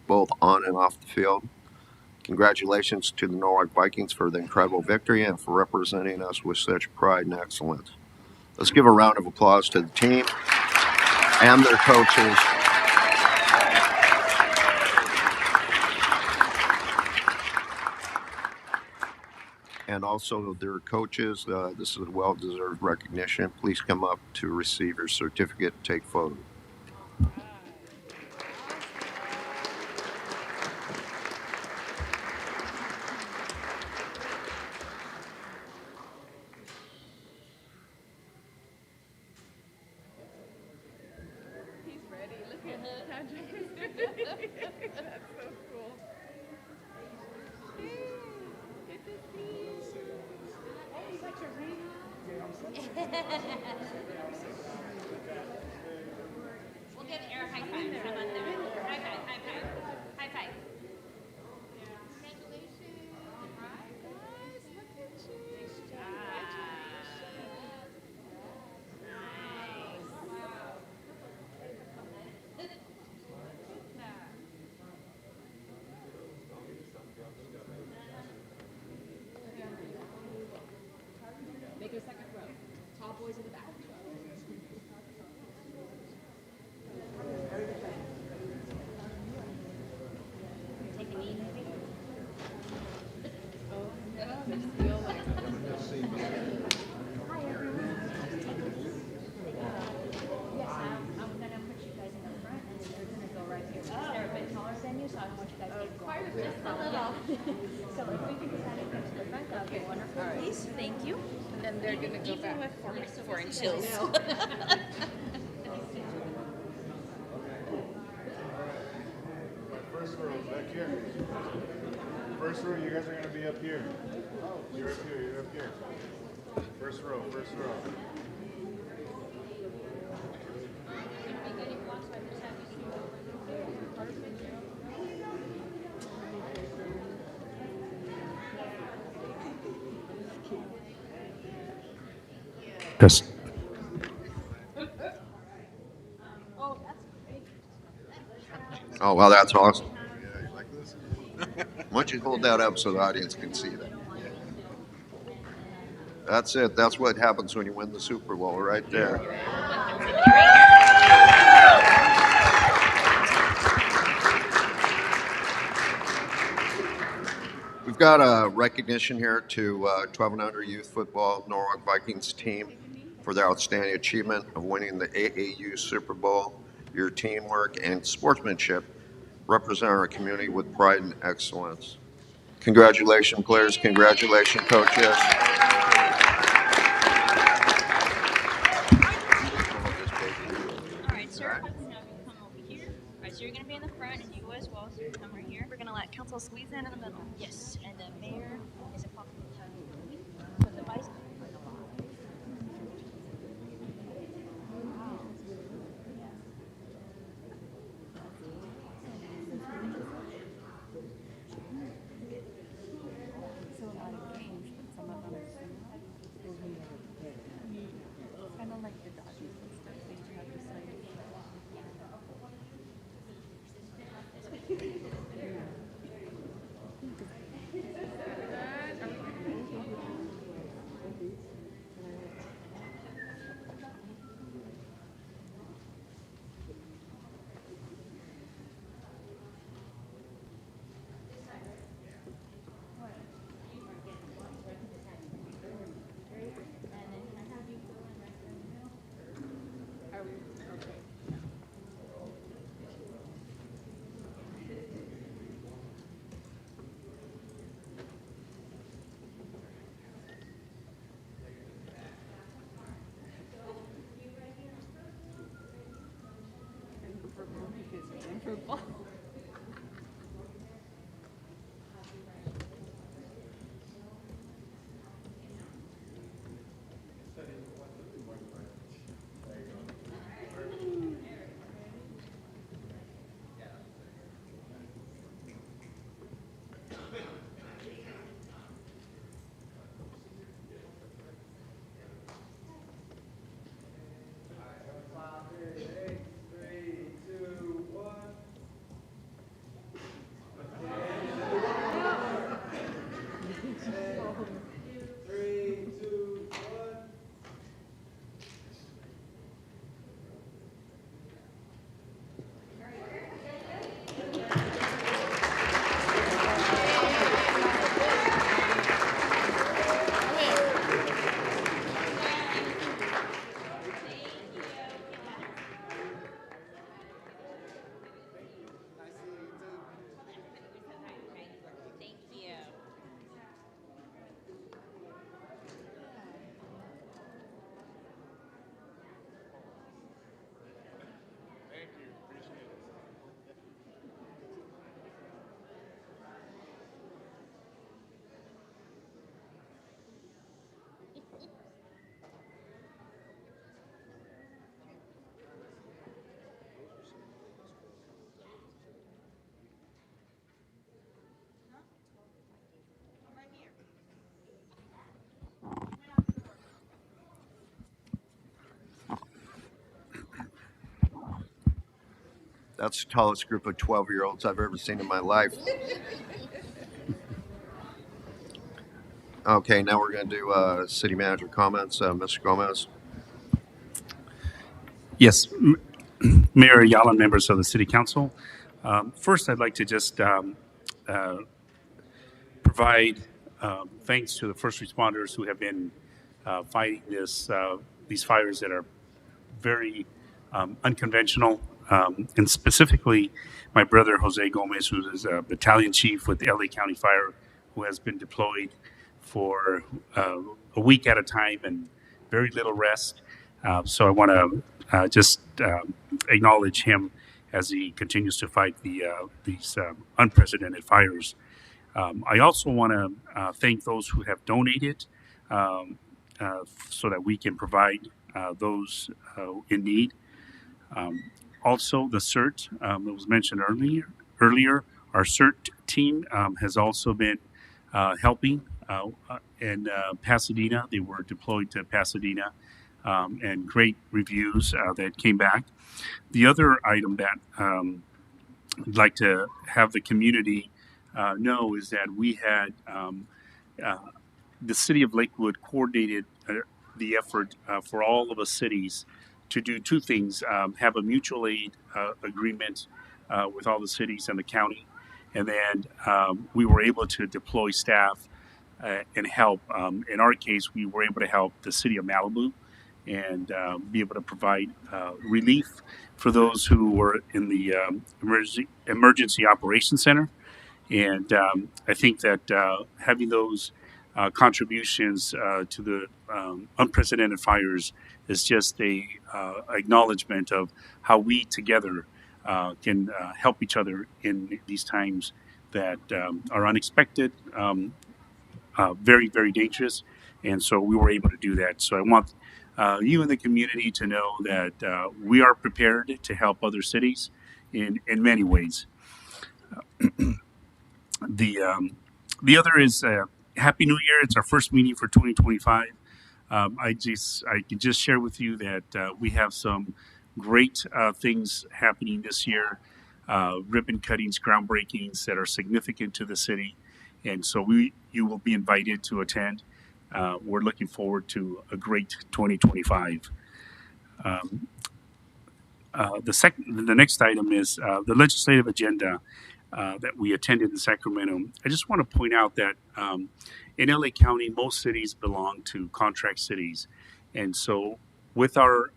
both on and off the field. Congratulations to the Norwalk Vikings for the incredible victory and for representing us with such pride and excellence. Let's give a round of applause to the team and their coaches. And also their coaches. This is a well-deserved recognition. Please come up to receive your certificate and take photos. We'll give Eric a high five. How about that? High five, high five, high five. Congratulations. All right, guys, look at you. Make your second row. Tall boys in the back. Take a knee, maybe. Hi, everyone. Yes, I'm going to put you guys in the front, and then you're going to go right here. They're a bit taller than you, so I don't want you guys to get quite a bit. Just a little. So if we can decide to come to the front, that would be wonderful. Please, thank you. And then they're gonna go back. Even with 4 chills. First row, back here. First row, you guys are going to be up here. You're up here, you're up here. First row, first row. Yes. Oh, well, that's awesome. Yeah, you like this? Why don't you hold that up so the audience can see that? That's it. That's what happens when you win the Super Bowl, right there. We've got a recognition here to 12 and under youth football Norwalk Vikings team for their outstanding achievement of winning the AAU Super Bowl. Your teamwork and sportsmanship represent our community with pride and excellence. Congratulations, players. Congratulations, coaches. All right, sir. Now you come over here. All right, so you're going to be in the front, and you as well. So you come right here. We're going to let council squeeze in the middle. Yes, and the mayor is a popular child. So the vice. Kind of like the Dodgers and stuff. They have to sign That's the tallest group of 12-year-olds I've ever seen in my life. Okay, now we're going to do city manager comments. Mr. Gomez. Yes, Mayor Ayala, members of the City Council. First, I'd like to just provide thanks to the first responders who have been fighting these fires that are very unconventional, and specifically my brother Jose Gomez, who is a battalion chief with the LA County Fire, who has been deployed for a week at a time and very little rest. So I want to just acknowledge him as he continues to fight these unprecedented fires. I also want to thank those who have donated so that we can provide those in need. Also, the CERT that was mentioned earlier, our CERT team has also been helping in Pasadena. They were deployed to Pasadena, and great reviews that came back. The other item that I'd like to have the community know is that we had the city of Lakewood coordinated the effort for all of the cities to do two things: have a mutual aid agreement with all the cities and the county, and then we were able to deploy staff and help. In our case, we were able to help the city of Malibu and be able to provide relief for those who were in the emergency operations center. And I think that having those contributions to the unprecedented fires is just a acknowledgement of how we together can help each other in these times that are unexpected, very, very dangerous. And so we were able to do that. So I want you and the community to know that we are prepared to help other cities in many ways. The other is Happy New Year. It's our first meeting for 2025. I can just share with you that we have some great things happening this year, ribbon cuttings, groundbreakings that are significant to the city, and so you will be invited to attend. We're looking forward to a great 2025. The next item is the legislative agenda that we attended in Sacramento. I just want to point out that in LA County, most cities belong to contract cities, and so with our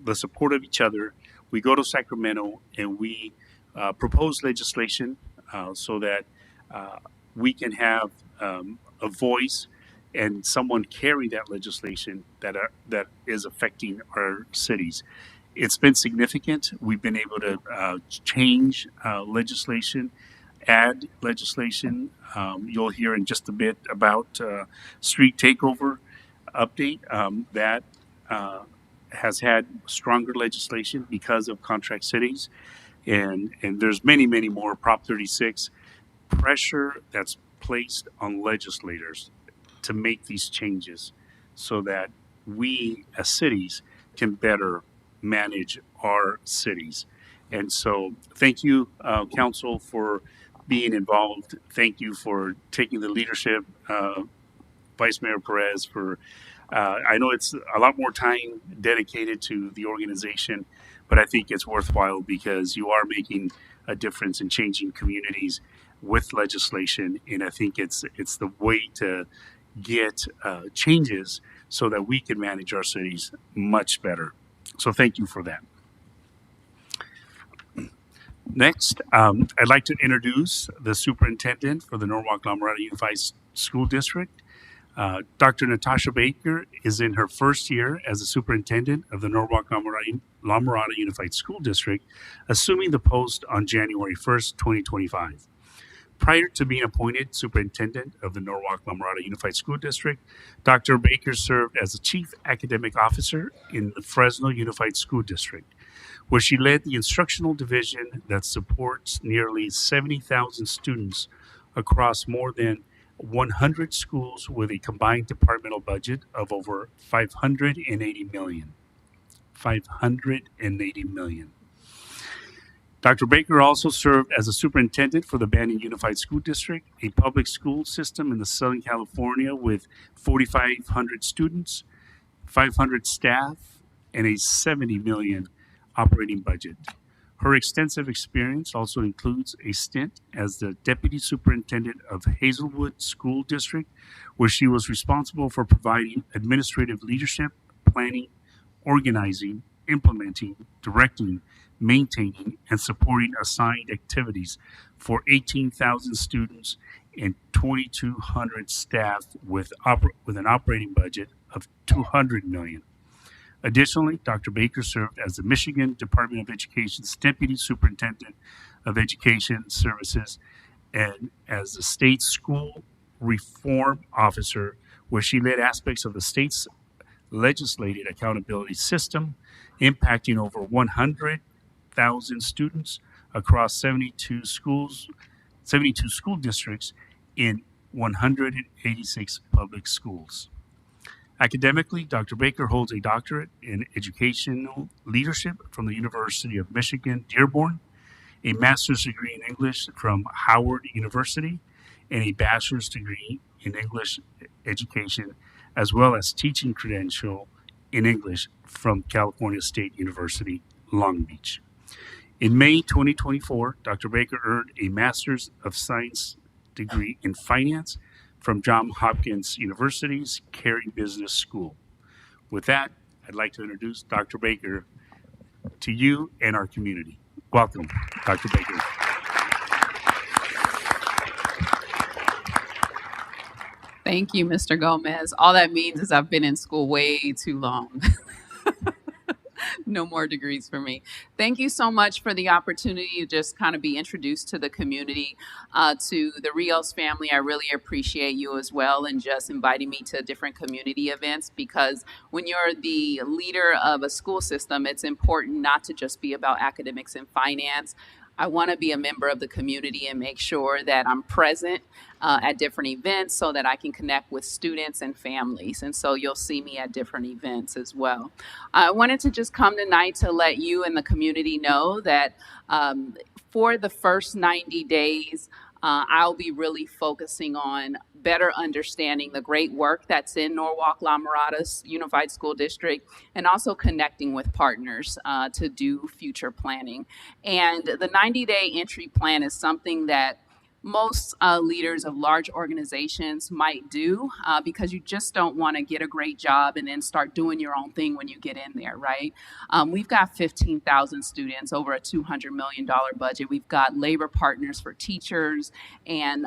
the support of each other, we go to Sacramento and we propose legislation so that we can have a voice and someone carry that legislation that is affecting our cities. It's been significant. We've been able to change legislation, add legislation. You'll hear in just a bit about street takeover update that has had stronger legislation because of contract cities, and there's many more. Prop 36 pressure that's placed on legislators to make these changes so that we as cities can better manage our cities. And so thank you, council, for being involved. Thank you for taking the leadership, Vice Mayor Perez, for I know it's a lot more time dedicated to the organization, but I think it's worthwhile because you are making a difference in changing communities with legislation, and I think it's the way to get changes so that we can manage our cities much better. So thank you for that. Next, I'd like to introduce the superintendent for the Norwalk La Mirada Unified School District. Dr. Natasha Baker is in her first year as a superintendent of the Norwalk La Mirada Unified School District, assuming the post on January 1st, 2025. Prior to being appointed superintendent of the Norwalk La Mirada Unified School District, Dr. Baker served as the chief academic officer in the Fresno Unified School District, where she led the instructional division that supports nearly 70,000 students across more than 100 schools with a combined departmental budget of over $580 million. $580 million. Dr. Baker also served as a superintendent for the Banning Unified School District, a public school system in the Southern California with 4,500 students, 500 staff, and a $70 million operating budget. Her extensive experience also includes a stint as the deputy superintendent of Hazelwood School District, where she was responsible for providing administrative leadership, planning, organizing, implementing, directing, maintaining, and supporting assigned activities for 18,000 students and 2,200 staff with an operating budget of $200 million. Additionally, Dr. Baker served as the Michigan Department of Education's Deputy Superintendent of Education Services and as the state school reform officer, where she led aspects of the state's legislated accountability system, impacting over 100,000 students across 72 school districts in 186 public schools. Academically, Dr. Baker holds a doctorate in educational leadership from the University of Michigan, Dearborn, a master's degree in English from Howard University, and a bachelor's degree in English education, as well as teaching credential in English from California State University, Long Beach. In May 2024, Dr. Baker earned a Master's of Science degree in finance from Johns Hopkins University's Carey Business School. With that, I'd like to introduce Dr. Baker to you and our community. Welcome, Dr. Baker. Thank you, Mr. Gomez. All that means is I've been in school way too long. No more degrees for me. Thank you so much for the opportunity to just kind of be introduced to the community, to the Rios family. I really appreciate you as well and just inviting me to different community events, because when you're the leader of a school system, it's important not to just be about academics and finance. I want to be a member of the community and make sure that I'm present at different events so that I can connect with students and families. And so you'll see me at different events as well. I wanted to just come tonight to let you and the community know that for the first 90 days, I'll be really focusing on better understanding the great work that's in Norwalk La Mirada's Unified School District, and also connecting with partners to do future planning. And the 90-day entry plan is something that most leaders of large organizations might do, because you just don't want to get a great job and then start doing your own thing when you get in there, right? We've got 15,000 students, over a $200 million budget. We've got labor partners for teachers and,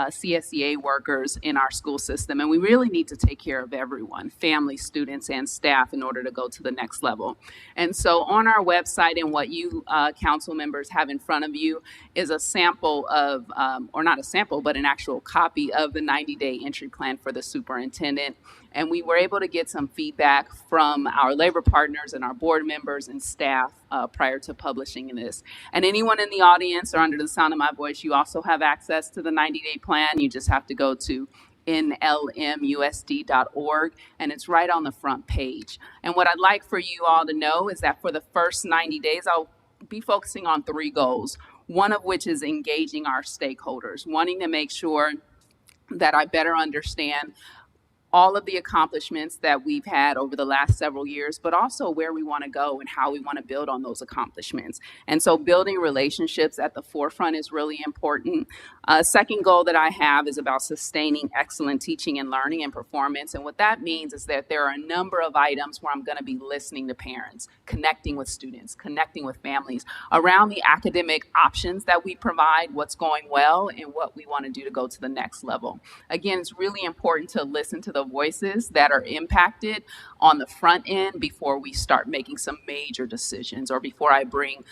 CSEA workers in our school system. And we really need to take care of everyone, families, students, and staff, in order to go to the next level. And so on our website, and what you council members have in front of you, is a sample of, or not a sample, but an actual copy of the 90-day entry plan for the superintendent. And we were able to get some feedback from our labor partners and our board members and staff prior to publishing this. And anyone in the audience or under the sound of my voice, you also have access to the 90-day plan. You just have to go to nlmusd.org, and it's right on the front page. And what I'd like for you all to know is that for the first 90 days, I'll be focusing on 3 goals, one of which is engaging our stakeholders, wanting to make sure that I better understand all of the accomplishments that we've had over the last several years, but also where we want to go and how we want to build on those accomplishments. And so building relationships at the forefront is really important. Second goal that I have is about sustaining excellent teaching and learning and performance. And what that means is that there are a number of items where I'm going to be listening to parents, connecting with students, connecting with families around the academic options that we provide, what's going well, and what we want to do to go to the next level. Again, it's really important to listen to the voices that are impacted on the front end before we start making some major decisions, or before I bring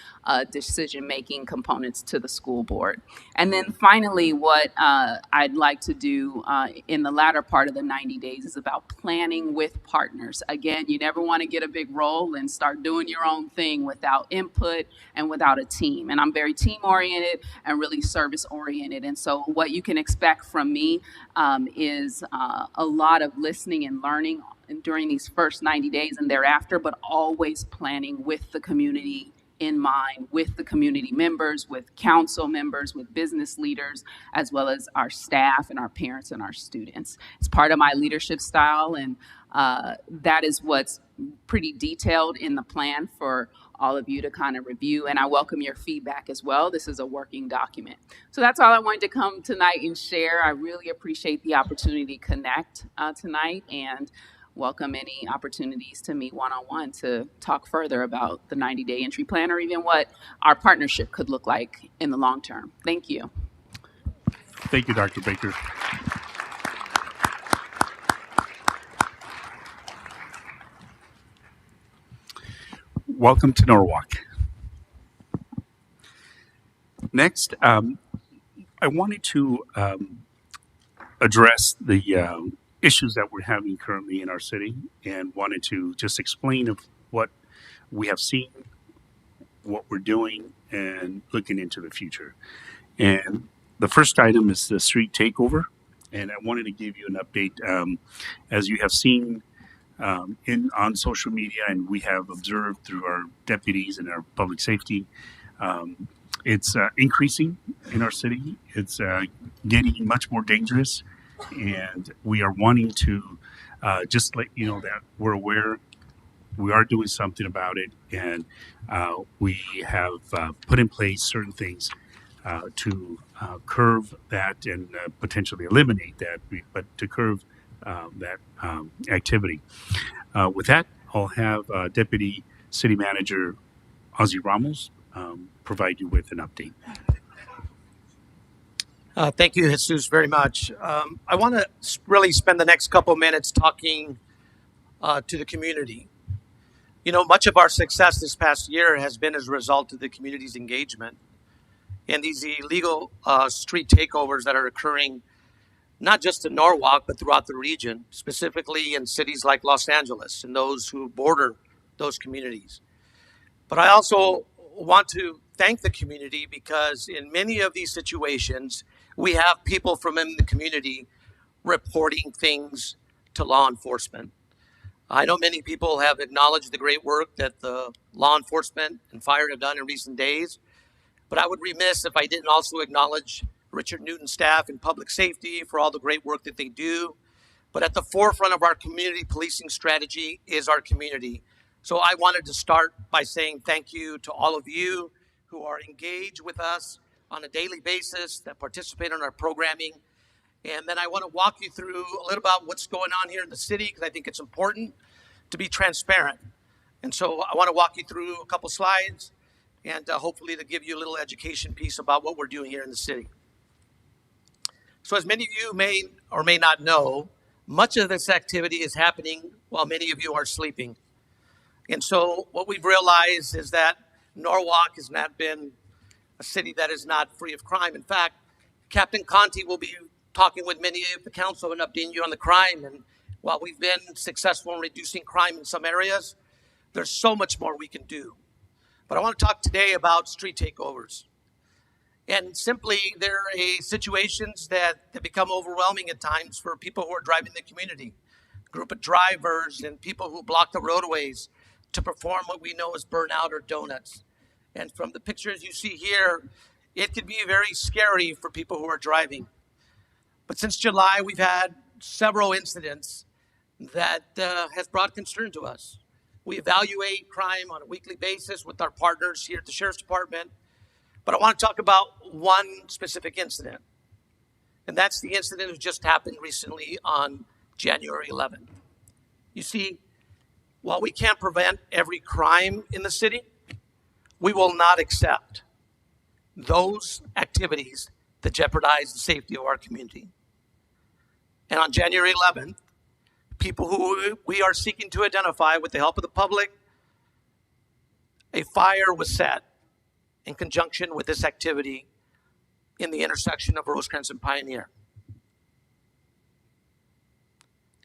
decision-making components to the school board. And then finally, what I'd like to do in the latter part of the 90 days is about planning with partners. Again, you never want to get a big role and start doing your own thing without input and without a team. And I'm very team-oriented and really service-oriented. And so what you can expect from me is a lot of listening and learning during these first 90 days and thereafter, but always planning with the community in mind, with the community members, with council members, with business leaders, as well as our staff and our parents and our students. It's part of my leadership style, and that is what's pretty detailed in the plan for all of you to kind of review. And I welcome your feedback as well. This is a working document. So that's all I wanted to come tonight and share. I really appreciate the opportunity to connect tonight, and welcome any opportunities to meet one-on-one to talk further about the 90-day entry plan, or even what our partnership could look like in the long term. Thank you. Thank you, Dr. Baker. Welcome to Norwalk. Next, I wanted to address the issues that we're having currently in our city, and wanted to just explain of what we have seen, what we're doing, and looking into the future. And the first item is the street takeover, and I wanted to give you an update. As you have seen on social media, and we have observed through our deputies and our public safety, it's increasing in our city. It's getting much more dangerous, and we are wanting to just let you know that we're aware, we are doing something about it, and we have put in place certain things to curb that and potentially eliminate that, but to curb that activity. With that, I'll have Deputy City Manager Ozzy Ramos provide you with an update. Thank you, Jesus, very much. I want to really spend the next couple minutes talking to the community. You know, much of our success this past year has been as a result of the community's engagement and these illegal street takeovers that are occurring not just in Norwalk, but throughout the region, specifically in cities like Los Angeles and those who border those communities. But I also want to thank the community, because in many of these situations, we have people from in the community reporting things to law enforcement. I know many people have acknowledged the great work that the law enforcement and fire have done in recent days, but I would be remiss if I didn't also acknowledge Richard Newton's staff in public safety for all the great work that they do. But at the forefront of our community policing strategy is our community. So I wanted to start by saying thank you to all of you who are engaged with us on a daily basis that participate in our programming. And then I want to walk you through a little about what's going on here in the city, because I think it's important to be transparent. And so I want to walk you through a couple slides and hopefully to give you a little education piece about what we're doing here in the city. So as many of you may or may not know, much of this activity is happening while many of you are sleeping. And so what we've realized is that Norwalk has not been a city that is not free of crime. In fact, Captain Conti will be talking with many of the council and updating you on the crime. And while we've been successful in reducing crime in some areas, there's so much more we can do. But I want to talk today about street takeovers. And simply, there are situations that become overwhelming at times for people who are driving the community. A group of drivers and people who block the roadways to perform what we know as burnout or donuts. And from the pictures you see here, it can be very scary for people who are driving. But since July, we've had several incidents that has brought concern to us. We evaluate crime on a weekly basis with our partners here at the Sheriff's Department. But I want to talk about one specific incident. And that's the incident that just happened recently on January 11th. You see, while we can't prevent every crime in the city, we will not accept those activities that jeopardize the safety of our community. And on January 11th, people who we are seeking to identify with the help of the public, a fire was set in conjunction with this activity in the intersection of Rosecrans and Pioneer.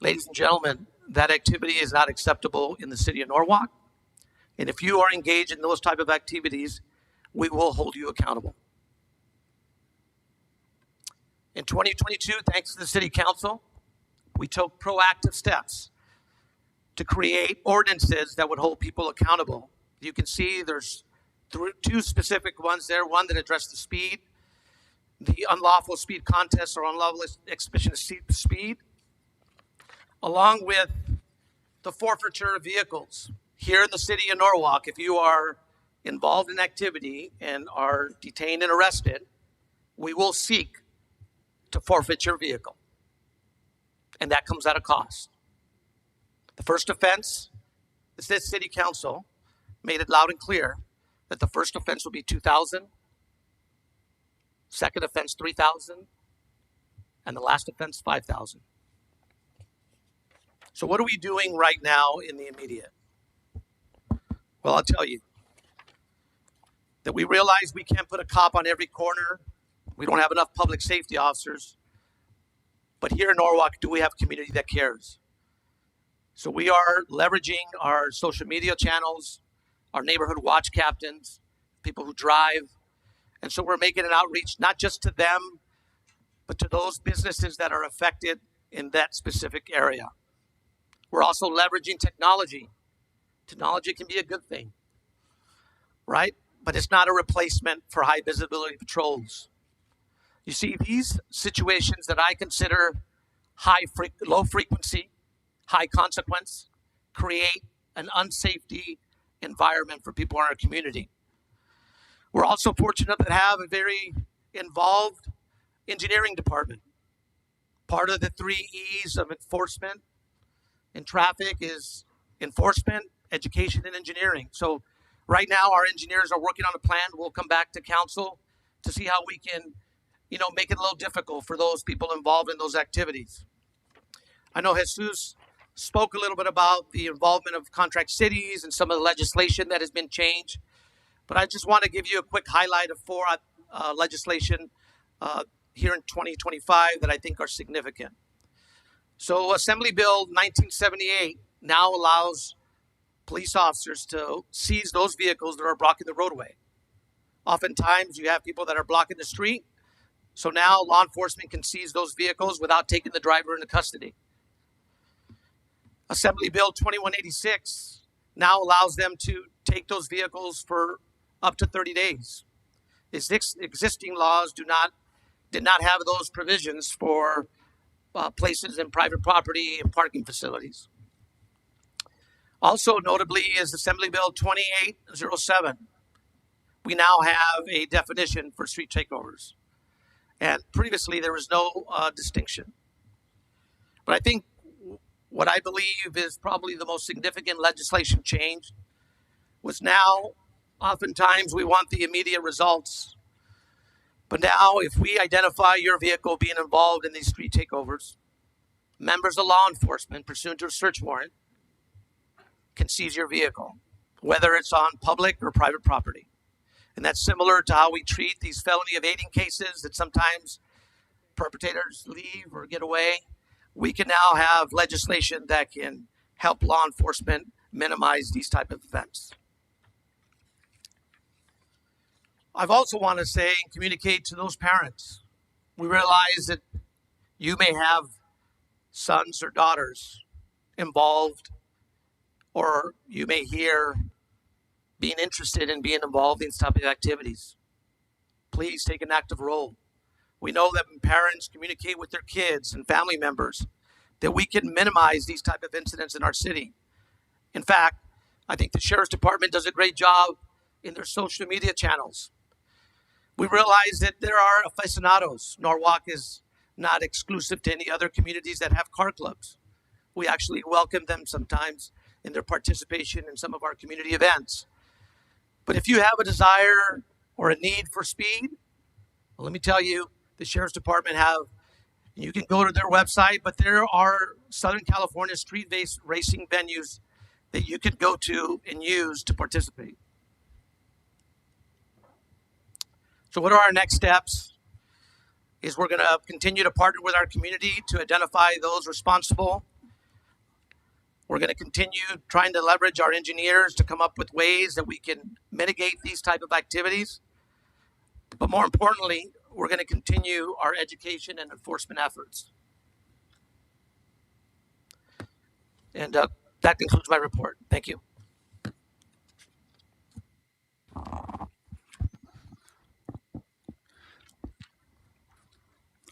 Ladies and gentlemen, that activity is not acceptable in the city of Norwalk. And if you are engaged in those type of activities, we will hold you accountable. In 2022, thanks to the City Council, we took proactive steps to create ordinances that would hold people accountable. You can see there's two specific ones there, one that addressed the speed, the unlawful speed contest or unlawful exhibition of speed, along with the forfeiture of vehicles. Here in the city of Norwalk, if you are involved in activity and are detained and arrested, we will seek to forfeit your vehicle. And that comes at a cost. The first offense, this city council made it loud and clear that the first offense will be $2,000, second offense $3,000, and the last offense $5,000. So what are we doing right now in the immediate? Well, I'll tell you that we realize we can't put a cop on every corner. We don't have enough public safety officers. But here in Norwalk, do we have a community that cares? So we are leveraging our social media channels, our neighborhood watch captains, people who drive. And so we're making an outreach not just to them, but to those businesses that are affected in that specific area. We're also leveraging technology. Technology can be a good thing, right? But it's not a replacement for high visibility patrols. You see, these situations that I consider low frequency, high consequence, create an unsafety environment for people in our community. We're also fortunate to have a very involved engineering department. Part of the 3 E's of enforcement in traffic is enforcement, education, and engineering. So right now our engineers are working on a plan. We'll come back to council to see how we can, make it a little difficult for those people involved in those activities. I know Jesus spoke a little bit about the involvement of contract cities and some of the legislation that has been changed. But I just want to give you a quick highlight of 4 legislation here in 2025 that I think are significant. So Assembly Bill 1978 now allows police officers to seize those vehicles that are blocking the roadway. Oftentimes you have people that are blocking the street. So now law enforcement can seize those vehicles without taking the driver into custody. Assembly Bill 2186 now allows them to take those vehicles for up to 30 days. Existing laws did not have those provisions for places in private property and parking facilities. Also notably is Assembly Bill 2807. we now have a definition for street takeovers. And previously there was no distinction. But I think what I believe is probably the most significant legislation change was now oftentimes we want the immediate results. But now if we identify your vehicle being involved in these street takeovers, members of law enforcement pursuant to a search warrant can seize your vehicle, whether it's on public or private property. And that's similar to how we treat these felony evading cases that sometimes perpetrators leave or get away. We can now have legislation that can help law enforcement minimize these type of events. I've also want to say and communicate to those parents. We realize that you may have sons or daughters involved, or you may hear being interested in being involved in these type of activities. Please take an active role. We know that when parents communicate with their kids and family members, that we can minimize these type of incidents in our city. In fact, I think the Sheriff's Department does a great job in their social media channels. We realize that there are aficionados. Norwalk is not exclusive to any other communities that have car clubs. We actually welcome them sometimes in their participation in some of our community events. But if you have a desire or a need for speed, well, let me tell you, the Sheriff's Department you can go to their website, but there are Southern California street-based racing venues that you can go to and use to participate. So what are our next steps? Is we're going to continue to partner with our community to identify those responsible. We're going to continue trying to leverage our engineers to come up with ways that we can mitigate these type of activities. But more importantly, we're going to continue our education and enforcement efforts. And that concludes my report. Thank you.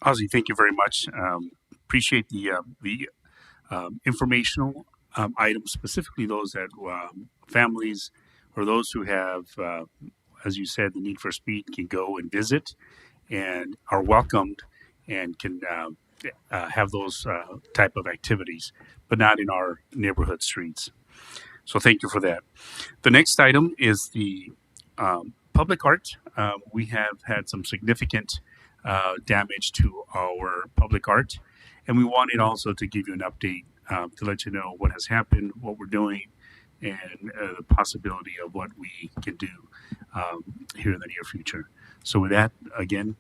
Ozzy, thank you very much. Appreciate the informational items, specifically those that families or those who have, as you said, the need for speed can go and visit and are welcomed and can have those type of activities, but not in our neighborhood streets. So thank you for that. The next item is the public art. We have had some significant damage to our public art, and we wanted also to give you an update to let you know what has happened, what we're doing, and the possibility of what we can do here in the near future. So with that, again,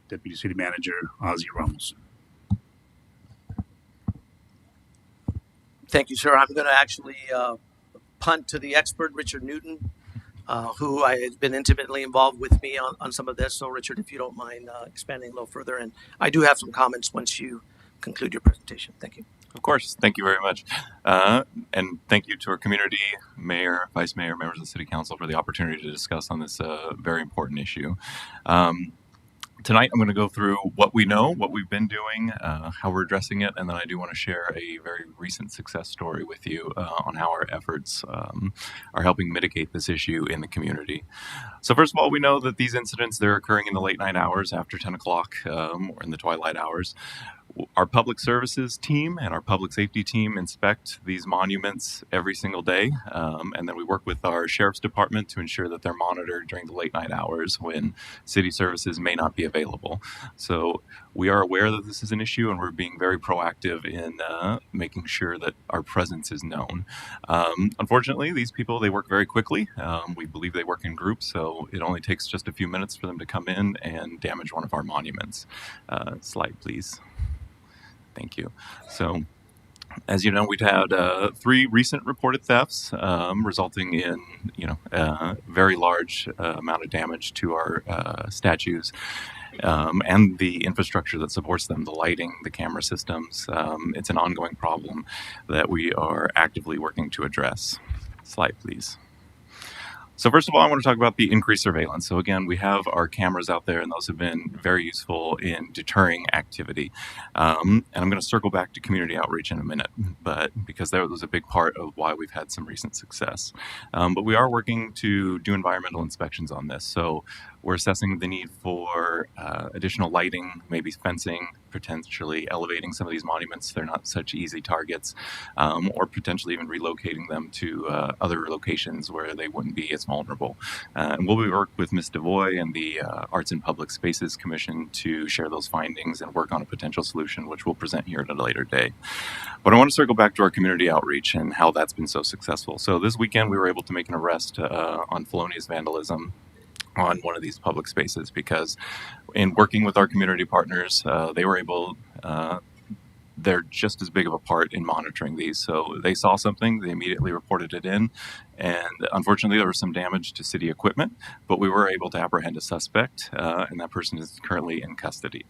Deputy City Manager Ozzy Ramos. Thank you, sir. I'm going to actually punt to the expert, Richard Newton, who has been intimately involved with me on some of this. So, Richard, if you don't mind expanding a little further. And I do have some comments once you conclude your presentation. Thank you. Of course. Thank you very much. And thank you to our community, mayor, vice mayor, members of the city council for the opportunity to discuss on this very important issue. Tonight, I'm going to go through what we know, what we've been doing, how we're addressing it, and then I do want to share a very recent success story with you on how our efforts are helping mitigate this issue in the community. So first of all, we know that these incidents, they're occurring in the late night hours after 10 o'clock or in the twilight hours. Our public services team and our public safety team inspect these monuments every single day, and then we work with our sheriff's department to ensure that they're monitored during the late night hours when city services may not be available. So we are aware that this is an issue, and we're being very proactive in making sure that our presence is known. Unfortunately, these people, they work very quickly. We believe they work in groups, so it only takes just a few minutes for them to come in and damage one of our monuments. Slide, please. Thank you. So, as you know, we've had 3 recent reported thefts, resulting in, a very large amount of damage to our statues and the infrastructure that supports them, the lighting, the camera systems. It's an ongoing problem that we are actively working to address. Slide, please. So first of all, I want to talk about the increased surveillance. So again, we have our cameras out there, and those have been very useful in deterring activity. And I'm going to circle back to community outreach in a minute, but because that was a big part of why we've had some recent success. But we are working to do environmental inspections on this. So we're assessing the need for additional lighting, maybe fencing, potentially elevating some of these monuments. They're not such easy targets, or potentially even relocating them to other locations where they wouldn't be as vulnerable. And we'll work with Ms. DeVoy and the Arts and Public Spaces Commission to share those findings and work on a potential solution, which we'll present here at a later day. But I want to circle back to our community outreach and how that's been so successful. So this weekend, we were able to make an arrest on felonious vandalism on one of these public spaces, because in working with our community partners, they were able, they're just as big of a part in monitoring these. So they saw something, they immediately reported it in, and unfortunately there was some damage to city equipment, but we were able to apprehend a suspect, and that person is currently in custody.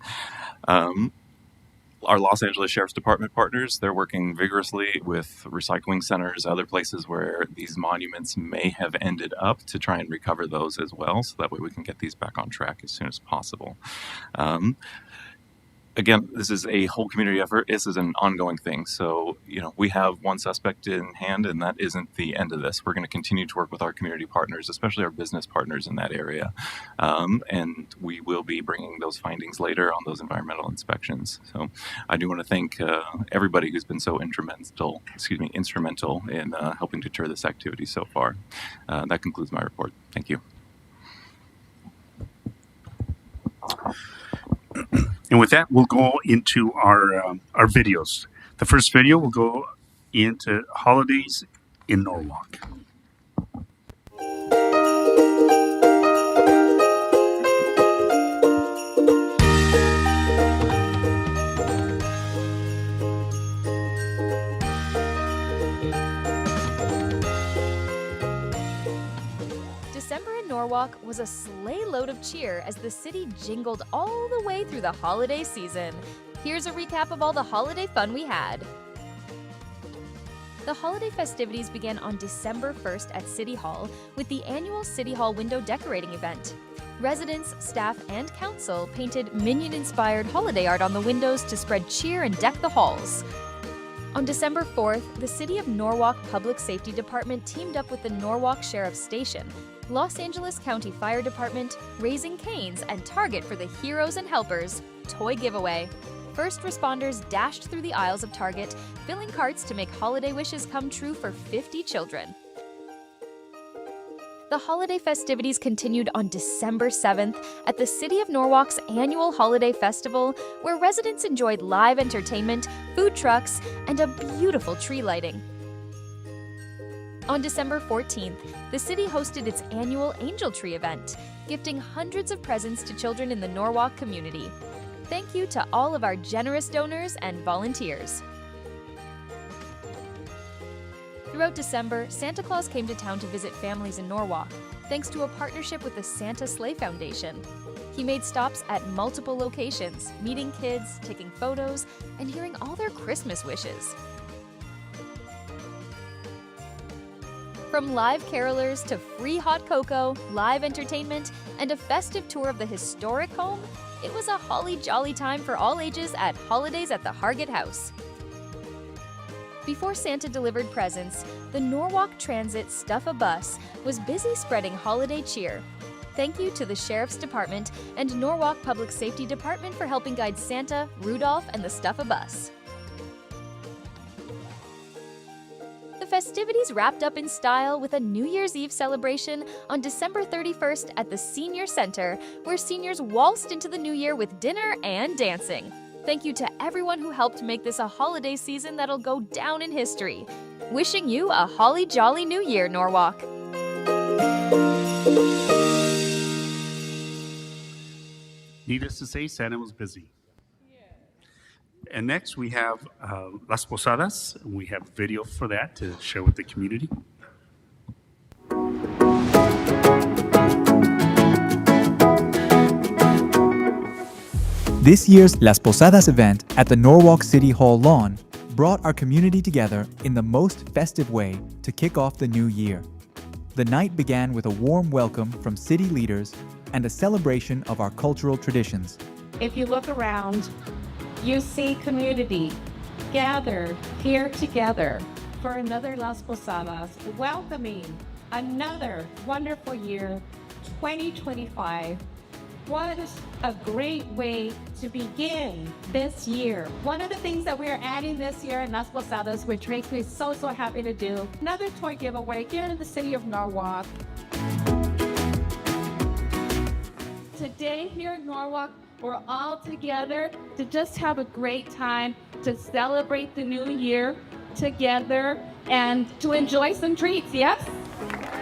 Our Los Angeles Sheriff's Department partners, they're working vigorously with recycling centers, other places where these monuments may have ended up, to try and recover those as well, so that way we can get these back on track as soon as possible. Again, this is a whole community effort. This is an ongoing thing. So, we have one suspect in hand, and that isn't the end of this. We're going to continue to work with our community partners, especially our business partners in that area. And we will be bringing those findings later on those environmental inspections. So I do want to thank everybody who's been so instrumental in helping deter this activity so far. That concludes my report. Thank you. And with that, we'll go into our videos. The first video will go into holidays in Norwalk. December in Norwalk was a sleigh load of cheer as the city jingled all the way through the holiday season. Here's a recap of all the holiday fun we had. The holiday festivities began on December 1st at City Hall with the annual City Hall window decorating event. Residents, staff, and council painted Minion-inspired holiday art on the windows to spread cheer and deck the halls. On December 4th, the City of Norwalk Public Safety Department teamed up with the Norwalk Sheriff's Station, Los Angeles County Fire Department, Raising Cane's, and Target for the Heroes and Helpers toy giveaway. First responders dashed through the aisles of Target, filling carts to make holiday wishes come true for 50 children. The holiday festivities continued on December 7th at the City of Norwalk's annual holiday festival, where residents enjoyed live entertainment, food trucks, and a beautiful tree lighting. On December 14th, the city hosted its annual Angel Tree event, gifting hundreds of presents to children in the Norwalk community. Thank you to all of our generous donors and volunteers. Throughout December, Santa Claus came to town to visit families in Norwalk, thanks to a partnership with the Santa Sleigh Foundation. He made stops at multiple locations, meeting kids, taking photos, and hearing all their Christmas wishes. From live carolers to free hot cocoa, live entertainment, and a festive tour of the historic home, it was a holly jolly time for all ages at Holidays at the Hargett House. Before Santa delivered presents, the Norwalk Transit Stuff a Bus was busy spreading holiday cheer. Thank you to the Sheriff's Department and Norwalk Public Safety Department for helping guide Santa, Rudolph, and the Stuff a Bus. The festivities wrapped up in style with a New Year's Eve celebration on December 31st at the Senior Center, where seniors waltzed into the new year with dinner and dancing. Thank you to everyone who helped make this a holiday season that'll go down in history. Wishing you a holly jolly new year, Norwalk. Needless to say, Santa was busy. And next we have Las Posadas. We have video for that to share with the community. This year's Las Posadas event at the Norwalk City Hall lawn brought our community together in the most festive way to kick off the new year. The night began with a warm welcome from city leaders and a celebration of our cultural traditions. If you look around, you see community gathered here together for another Las Posadas, welcoming another wonderful year, 2025. What a great way to begin this year. One of the things that we're adding this year in Las Posadas, which makes me so happy to do, another toy giveaway here in the city of Norwalk. Today here in Norwalk, we're all together to just have a great time, to celebrate the new year together, and to enjoy some treats, yes?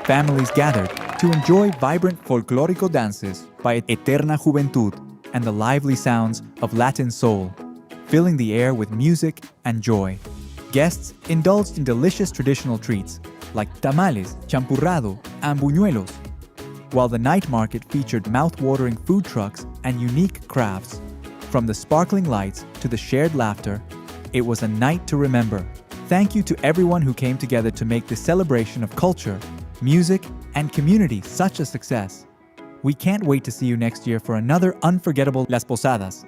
Families gathered to enjoy vibrant folclórico dances by Eterna Juventud and the lively sounds of Latin soul, filling the air with music and joy. Guests indulged in delicious traditional treats like tamales, champurrado, and buñuelos, while the night market featured mouth-watering food trucks and unique crafts. From the sparkling lights to the shared laughter, it was a night to remember. Thank you to everyone who came together to make this celebration of culture, music, and community such a success. We can't wait to see you next year for another unforgettable Las Posadas.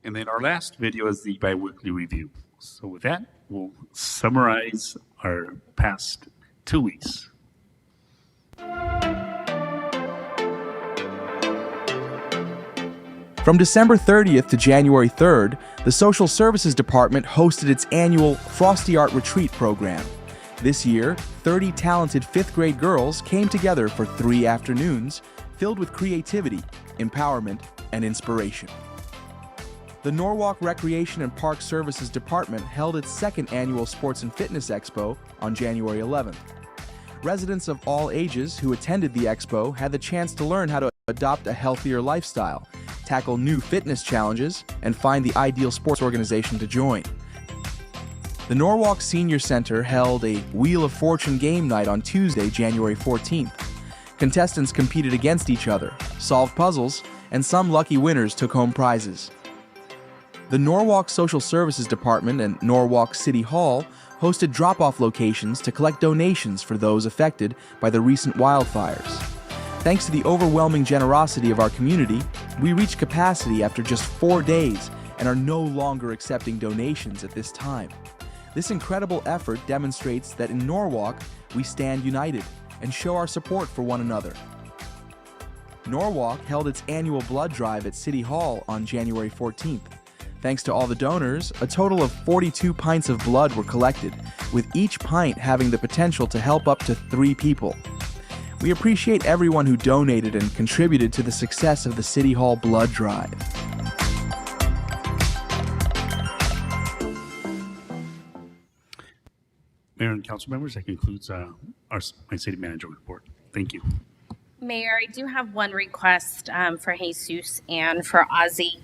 And then our last video is the bi-weekly review. So with that, we'll summarize our past 2 weeks. From December 30th to January 3rd, the Social Services Department hosted its annual Frosty Art Retreat program. This year, 30 talented 5th grade girls came together for 3 afternoons filled with creativity, empowerment, and inspiration. The Norwalk Recreation and Park Services Department held its 2nd annual Sports and Fitness Expo on January 11th. Residents of all ages who attended the expo had the chance to learn how to adopt a healthier lifestyle, tackle new fitness challenges, and find the ideal sports organization to join. The Norwalk Senior Center held a Wheel of Fortune game night on Tuesday, January 14th. Contestants competed against each other, solved puzzles, and some lucky winners took home prizes. The Norwalk Social Services Department and Norwalk City Hall hosted drop-off locations to collect donations for those affected by the recent wildfires. Thanks to the overwhelming generosity of our community, we reached capacity after just 4 days and are no longer accepting donations at this time. This incredible effort demonstrates that in Norwalk, we stand united and show our support for one another. Norwalk held its annual blood drive at City Hall on January 14th. Thanks to all the donors, a total of 42 pints of blood were collected, with each pint having the potential to help up to 3 people. We appreciate everyone who donated and contributed to the success of the City Hall blood drive. Mayor and council members, that concludes my city manager report. Thank you. Mayor, I do have one request for Jesus and for Ozzy.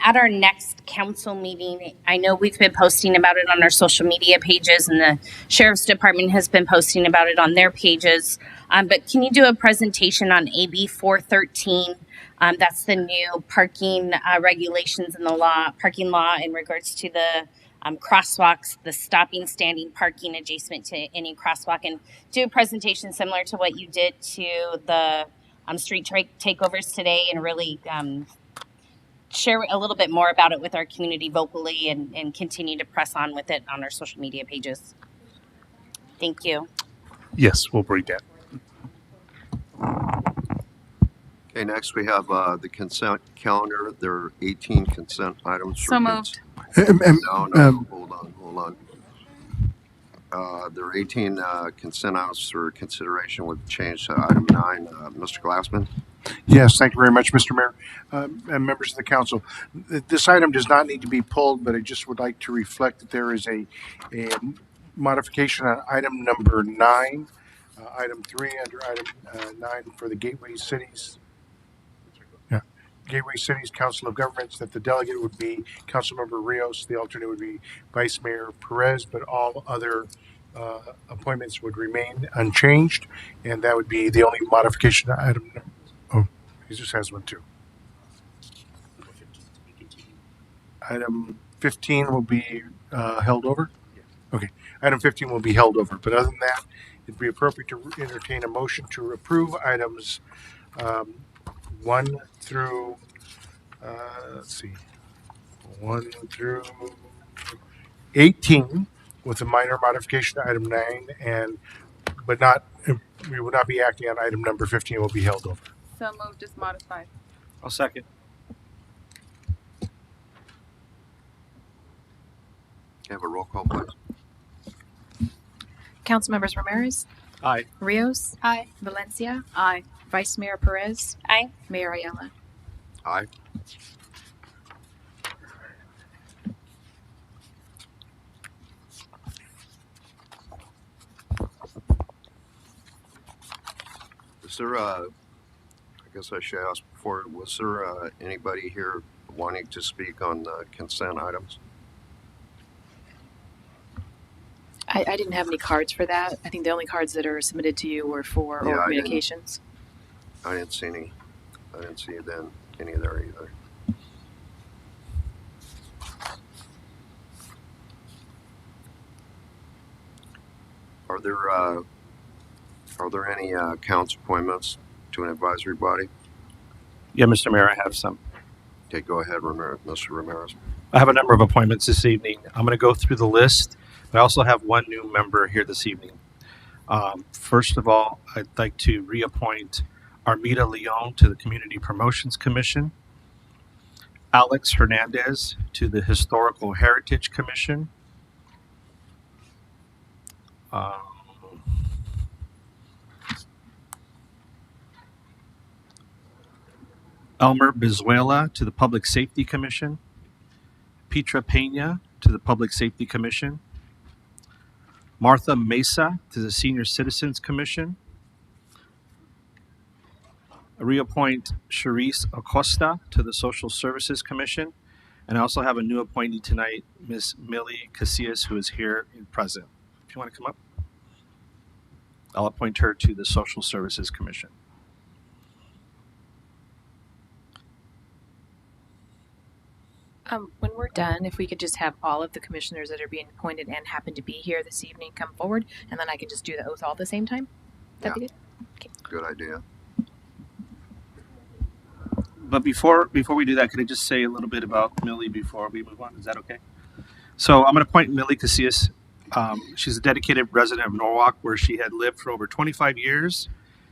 At our next council meeting, I know we've been posting about it on our social media pages, and the Sheriff's Department has been posting about it on their pages. But can you do a presentation on AB 413? That's the new parking regulations in the parking law in regards to the crosswalks, the stopping, standing, parking adjacent to any crosswalk, and do a presentation similar to what you did to the street takeovers today, and really share a little bit more about it with our community vocally, and continue to press on with it on our social media pages. Thank you. Yes, we'll bring that. Okay, next we have the consent calendar. There are 18 consent items. So moved. No, hold on. There are 18 consent items for consideration with change to item 9. Mr. Glassman? Yes, thank you very much, Mr. Mayor and members of the council. This item does not need to be pulled, but I just would like to reflect that there is a modification on item number 9, item 3 under item 9 for the Gateway Cities. Gateway Cities Council of Governments, that the delegate would be Councilmember Rios, the alternate would be Vice Mayor Perez, but all other appointments would remain unchanged, and that would be the only modification to item. Oh, he just has one too. Item 15 will be held over? Okay. Item 15 will be held over. But other than that, it'd be appropriate to entertain a motion to approve items 1 through, let's see, 1 through 18 with a minor modification to item 9, but not, we will not be acting on item number 15, will be held over. So moved as modified. I'll second. Have a roll call, please. Councilmembers Ramirez, Aye. Rios, Aye. Valencia, Aye. Vice Mayor Perez, Aye. Mayor Ayala. Aye. Is there I guess I should ask before, was there anybody here wanting to speak on the consent items? I didn't have any cards for that. I think the only cards that are submitted to you were for Yeah, oral I didn't- communications. I didn't see any. I didn't see then any there either. Are there any council appointments to an advisory body? Yeah, Mr. Mayor, I have some. Okay, go ahead, Mr. Ramirez. I have a number of appointments this evening. I'm going to go through the list, but I also have one new member here this evening. First of all, I'd like to reappoint Armida Leon to the Community Promotions Commission, Alex Hernandez to the Historical Heritage Commission, Elmer Bizuela to the Public Safety Commission, Petra Pena to the Public Safety Commission, Martha Mesa to the Senior Citizens Commission, reappoint Charisse Acosta to the Social Services Commission, and I also have a new appointee tonight, Miss Millie Casillas, who is here and present. If you want to come up, I'll appoint her to the Social Services Commission. When we're done, if we could just have all of the commissioners that are being appointed and happen to be here this evening come forward, and then I can just do the oath all at the same time. That'd be good. Okay. Good idea. But before we do that, could I just say a little bit about Millie before we move on? Is that okay? So I'm going to appoint Millie Casillas. She's a dedicated resident of Norwalk, where she had lived for over 25 years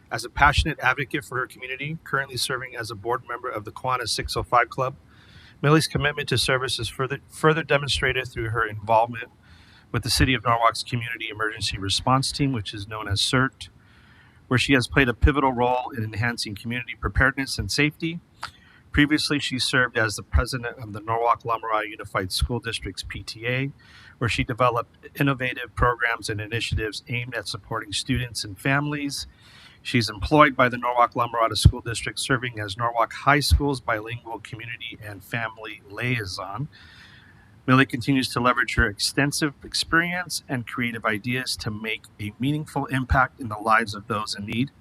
as a passionate advocate for her community, currently serving as a board member of the Kiwanis 605 Club. Millie's commitment to service is further demonstrated through her involvement with the City of Norwalk's Community Emergency Response Team, which is known as CERT, where she has played a pivotal role in enhancing community preparedness and safety. Previously, she served as the president of the Norwalk-Lamoureux Unified School District's PTA, where she developed innovative programs and initiatives aimed at supporting students and families. She's employed by the Norwalk-Lamoureux School District, serving as Norwalk High School's bilingual community and family liaison. Millie continues to leverage her extensive experience and creative ideas to make a meaningful impact in the lives of those in need.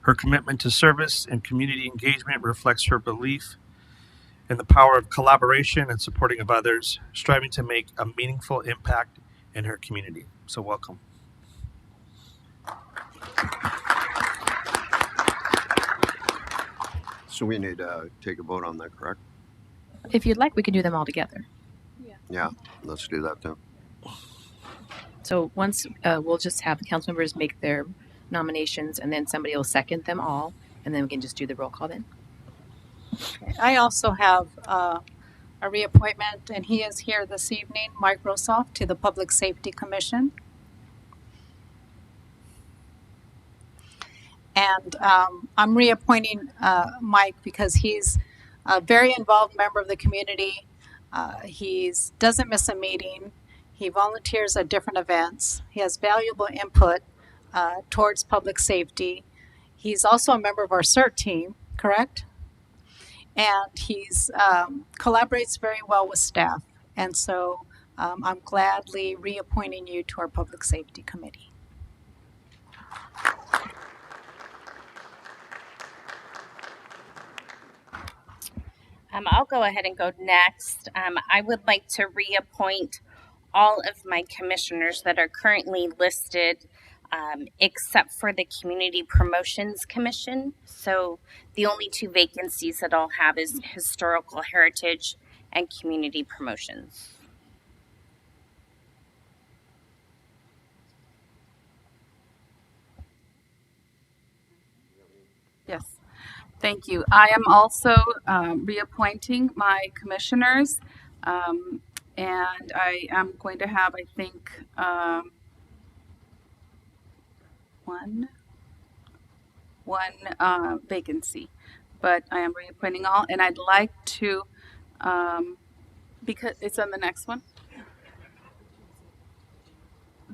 Her commitment to service and community engagement reflects her belief in the power of collaboration and supporting of others, striving to make a meaningful impact in her community. So welcome. So we need to take a vote on that, correct? If you'd like, we can do them all together. Yeah, let's do that then. So once we'll just have the council members make their nominations, and then somebody will second them all, and then we can just do the roll call then. Okay. I also have a reappointment, and he is here this evening, Mike Rosoff, to the Public Safety Commission. And I'm reappointing Mike because he's a very involved member of the community. He doesn't miss a meeting. He volunteers at different events. He has valuable input towards public safety. He's also a member of our CERT team, correct? And he's collaborates very well with staff. And so I'm gladly reappointing you to our Public Safety Committee. I'll go ahead and go next. I would like to reappoint all of my commissioners that are currently listed, except for the Community Promotions Commission. So the only two vacancies that I'll have is Historical Heritage and Community Promotions. Yes, thank you. I am also reappointing my commissioners, and I am going to have, I think, one vacancy, but I am reappointing all, and I'd like to, because it's on the next one.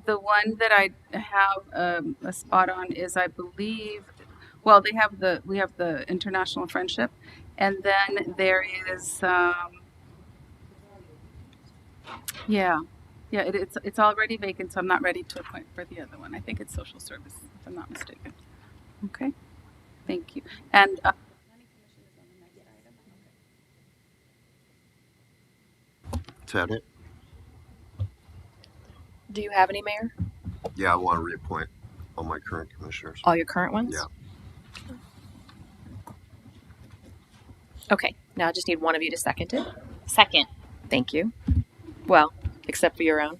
The one that I have a spot on is, I believe, well, we have the International Friendship, and then there is, it's already vacant, so I'm not ready to appoint for the other one. I think it's Social Service, if I'm not mistaken. Okay, thank you. And Is that it? Do you have any, Mayor? Yeah, I want to reappoint all my current commissioners. All your current ones? Yeah. Okay, now I just need one of you to second it. Second. Thank you. Well, except for your own.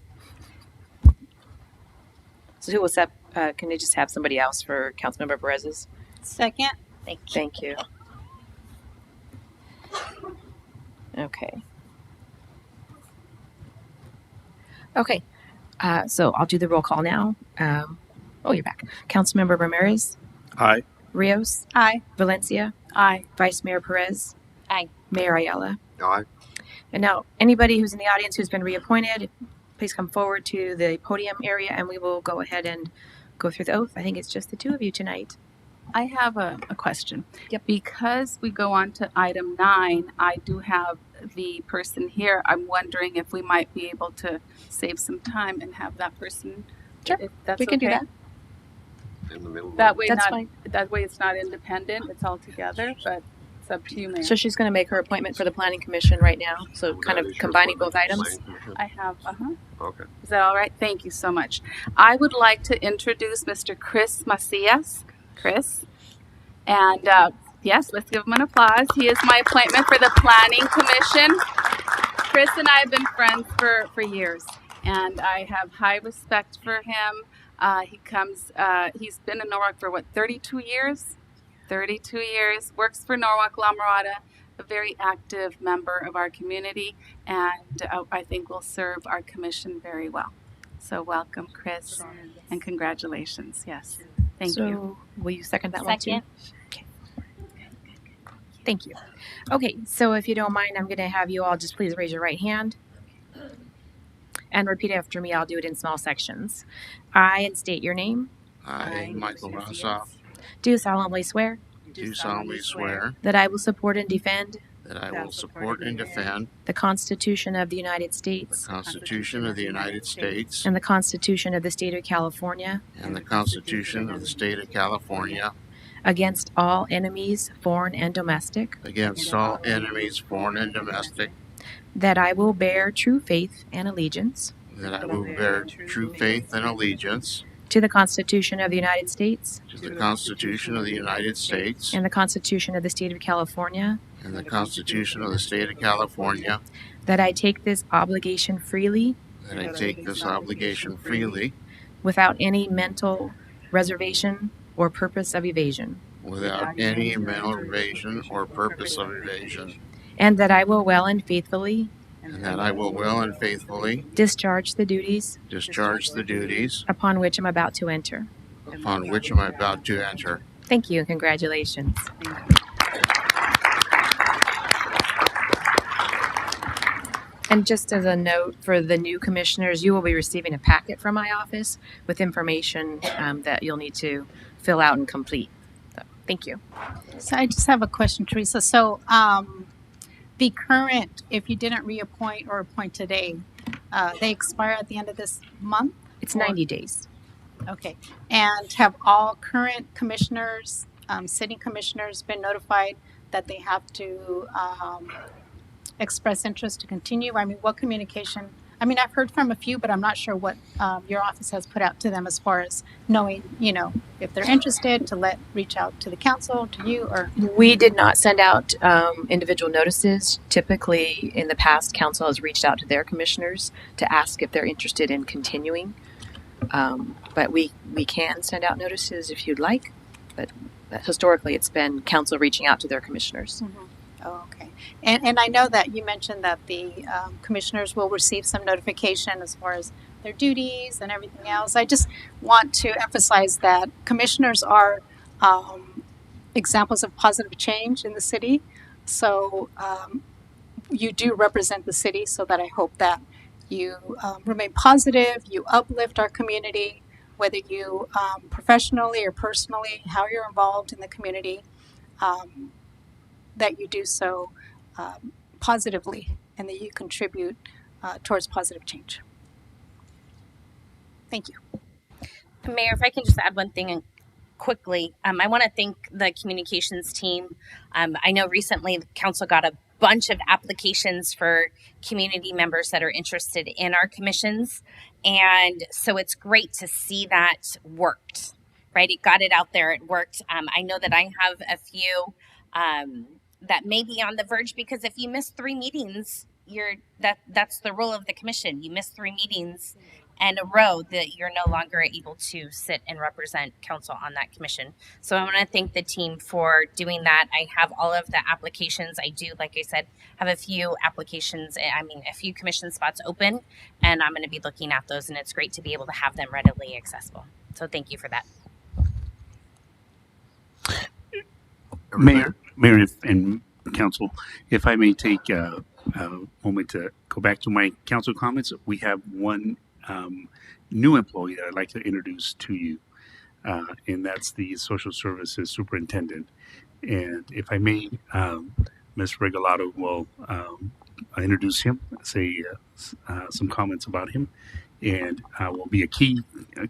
So who will can they just have somebody else for Councilmember Perez's? Second. Thank you. Okay. Okay. So I'll do the roll call now. You're back. Councilmember Ramirez. Aye. Rios. Aye. Valencia. Aye. Vice Mayor Perez. Aye. Mayor Ayala. Aye. And now, anybody who's in the audience who's been reappointed, please come forward to the podium area and we will go ahead and go through the oath. I think it's just the two of you tonight. I have a question. Yep. Because we go on to item 9, I do have the person here. I'm wondering if we might be able to save some time and have that person. Sure. If that's We can do okay. that. In the middle. That way, That's fine. That way, it's not independent. It's all together. But it's up to you, Mayor. So she's going to make her appointment for the Planning Commission right now. So kind of That is your combining both appointment items. for the Planning I have. Okay. Is that all right? Thank you so much. I would like to introduce Mr. Chris Macias. Chris. And yes, let's give him an applause. He is my appointment for the Planning Commission. Chris and I have been friends for years, and I have high respect for him. He's been in Norwalk for 32 years? 32 years, works for Norwalk La Mirada, a very active member of our community, and I think will serve our commission very well. So welcome, Chris, and congratulations. Yes, thank you. Will you second that one too? Second. Okay. Thank you. Okay, so if you don't mind, I'm going to have you all just please raise your right hand and repeat after me. I'll do it in small sections. I, and state your name, I, Michael Rossoff, do solemnly swear do solemnly swear that I will support and defend that I will support and defend the Constitution of the United the States Constitution of the United States and the Constitution of the State of California and the Constitution of the State of California against all enemies, foreign and domestic, against all enemies, foreign and domestic, that I will bear true faith and allegiance that I will bear true faith and allegiance to the Constitution of the United States to the Constitution of the United States and the Constitution of the State of California, and the Constitution of the State of California, that I take this obligation freely that I take this obligation freely without any mental reservation or purpose of evasion, without any mental evasion or purpose of evasion, and that I will well and faithfully and that I will well and faithfully discharge the duties discharge the duties upon which I'm about to enter. upon which I'm about to enter. Thank you and congratulations. And just as a note for the new commissioners, you will be receiving a packet from my office with information that you'll need to fill out and complete. So, thank you. So I just have a question, Teresa. So the current, if you didn't reappoint or appoint today, they expire at the end of this month? It's 90 days. Okay. And have all current commissioners, city commissioners been notified that they have to express interest to continue? I mean, what communication? I mean, I've heard from a few, but I'm not sure what your office has put out to them as far as knowing, if they're interested to reach out to the council, to you, or. We did not send out individual notices. Typically, in the past, council has reached out to their commissioners to ask if they're interested in continuing. But we can send out notices if you'd like. But historically, it's been council reaching out to their commissioners. Mm-hmm. Oh, okay. And I know that you mentioned that the commissioners will receive some notification as far as their duties and everything else. I just want to emphasize that commissioners are examples of positive change in the city. So you do represent the city, so that I hope that you remain positive, you uplift our community, whether you professionally or personally, how you're involved in the community. That you do so positively, and that you contribute towards positive change. Thank you. Mayor, if I can just add one thing quickly, I want to thank the communications team. I know recently the council got a bunch of applications for community members that are interested in our commissions, and so it's great to see that worked, right? It got it out there, it worked. I know that I have a few that may be on the verge, because if you miss 3 meetings, that's the rule of the commission. You miss 3 meetings in a row, that you're no longer able to sit and represent council on that commission. So I want to thank the team for doing that. I have all of the applications. I do, like I said, have a few a few commission spots open, and I'm going to be looking at those, and it's great to be able to have them readily accessible. So thank you for that. Mayor, and council, if I may take a moment to go back to my council comments, we have one new employee that I'd like to introduce to you, and that's the Social Services Superintendent. And if I may, Ms. Regalado will introduce him, say some comments about him, and will be a key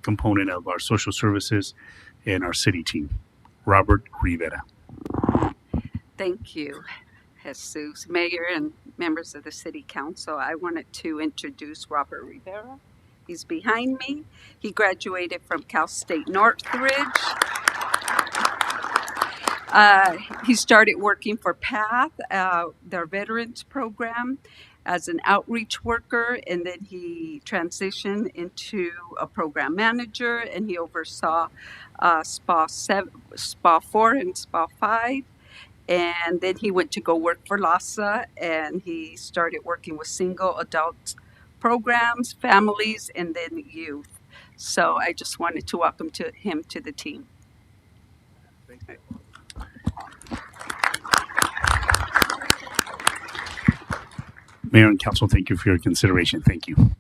component of our social services and our city team. Robert Rivera. Thank you, Jesus. Mayor and members of the City Council, I wanted to introduce Robert Rivera. He's behind me. He graduated from Cal State Northridge. He started working for PATH, their veterans program, as an outreach worker, and then he transitioned into a program manager, and he oversaw SPA 4 and SPA 5. And then he went to go work for LASA, and he started working with single adult programs, families, and then youth. So I just wanted to welcome him to the team. Thank you. Mayor and council, thank you for your consideration. Thank you.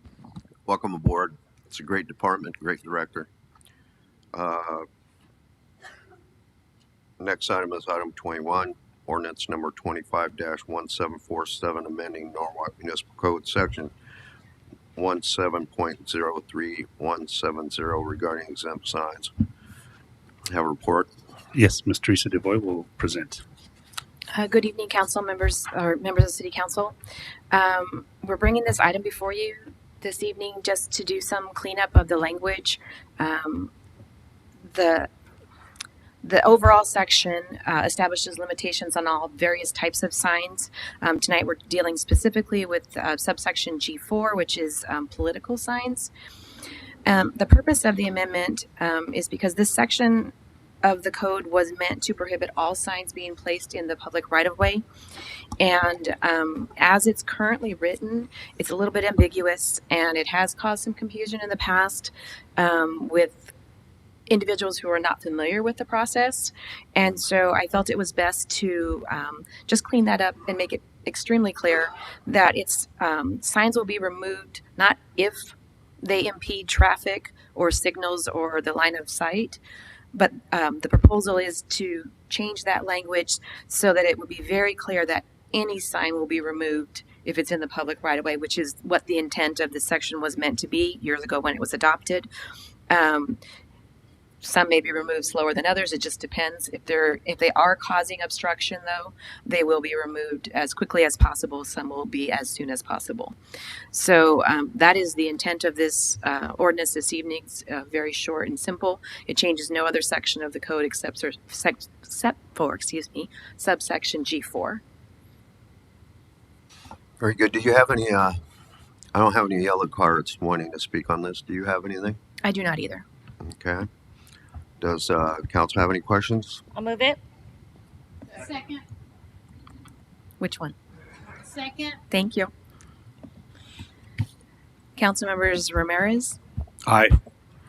Welcome aboard. It's a great department, great director. Next item is item 21, ordinance number 25-1747, amending Norwalk Municipal Code section 17.03170 regarding exempt signs. Have a report? Yes, Ms. Teresa DeVoy will present. Good evening, council members, or members of City Council. We're bringing this item before you this evening just to do some cleanup of the language. The overall section establishes limitations on all various types of signs. Tonight we're dealing specifically with subsection G4, which is political signs. The purpose of the amendment is because this section of the code was meant to prohibit all signs being placed in the public right-of-way. And as it's currently written, it's a little bit ambiguous, and it has caused some confusion in the past with individuals who are not familiar with the process. And so I felt it was best to just clean that up and make it extremely clear that it's signs will be removed not if they impede traffic or signals or the line of sight, but the proposal is to change that language so that it would be very clear that any sign will be removed if it's in the public right of way, which is what the intent of this section was meant to be years ago when it was adopted. some may be removed slower than others. It just depends. If they are causing obstruction, though, they will be removed as quickly as possible. Some will be as soon as possible. So that is the intent of this ordinance this evening. It's very short and simple. It changes no other section of the code except for subsection G4. Very good. Do you have any? I don't have any yellow cards wanting to speak on this. Do you have anything? I do not either. Okay. Does council have any questions? I'll move it. Second. Which one? Second. Thank you. Council members Ramirez, Aye.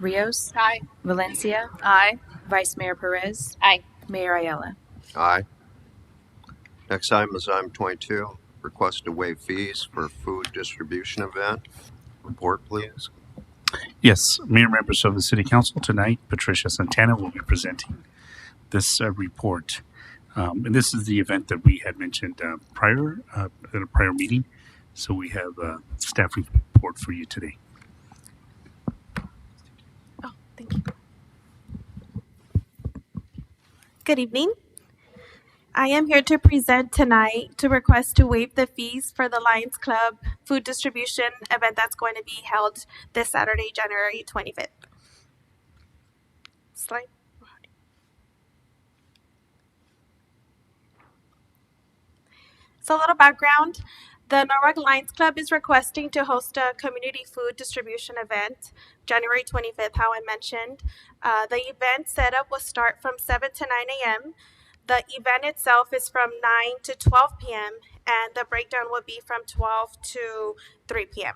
Rios, Aye. Valencia, Aye. Vice Mayor Perez, Aye. Mayor Ayala. Aye. Next item is item 22. Request to waive fees for food distribution event. Report, please. Yes, Mayor, members of the City Council, tonight Patricia Santana will be presenting this report. And this is the event that we had mentioned prior at a prior meeting. So we have a staff report for you today. Oh, thank you. Good evening. I am here to present tonight to request to waive the fees for the Lions Club food distribution event that's going to be held this Saturday, January 25th. Slide. So a little background. The Norwalk Lions Club is requesting to host a community food distribution event January 25th, how I mentioned. The event setup will start from 7 to 9 a.m. The event itself is from 9 to 12 p.m. and the breakdown will be from 12 to 3 p.m.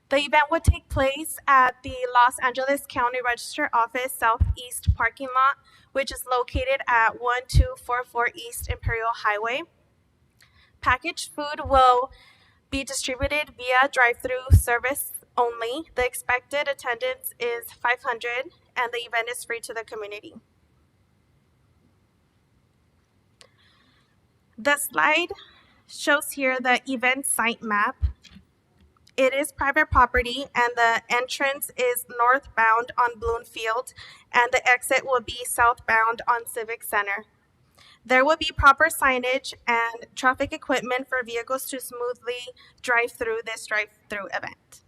The event would take place at the Los Angeles County Register Office Southeast parking lot, which is located at 1244 East Imperial Highway. Packaged food will be distributed via drive-through service only. The expected attendance is 500 and the event is free to the community. The slide shows here the event site map. It is private property and the entrance is northbound on Bloomfield and the exit will be southbound on Civic Center. There will be proper signage and traffic equipment for vehicles to smoothly drive through this drive-through event.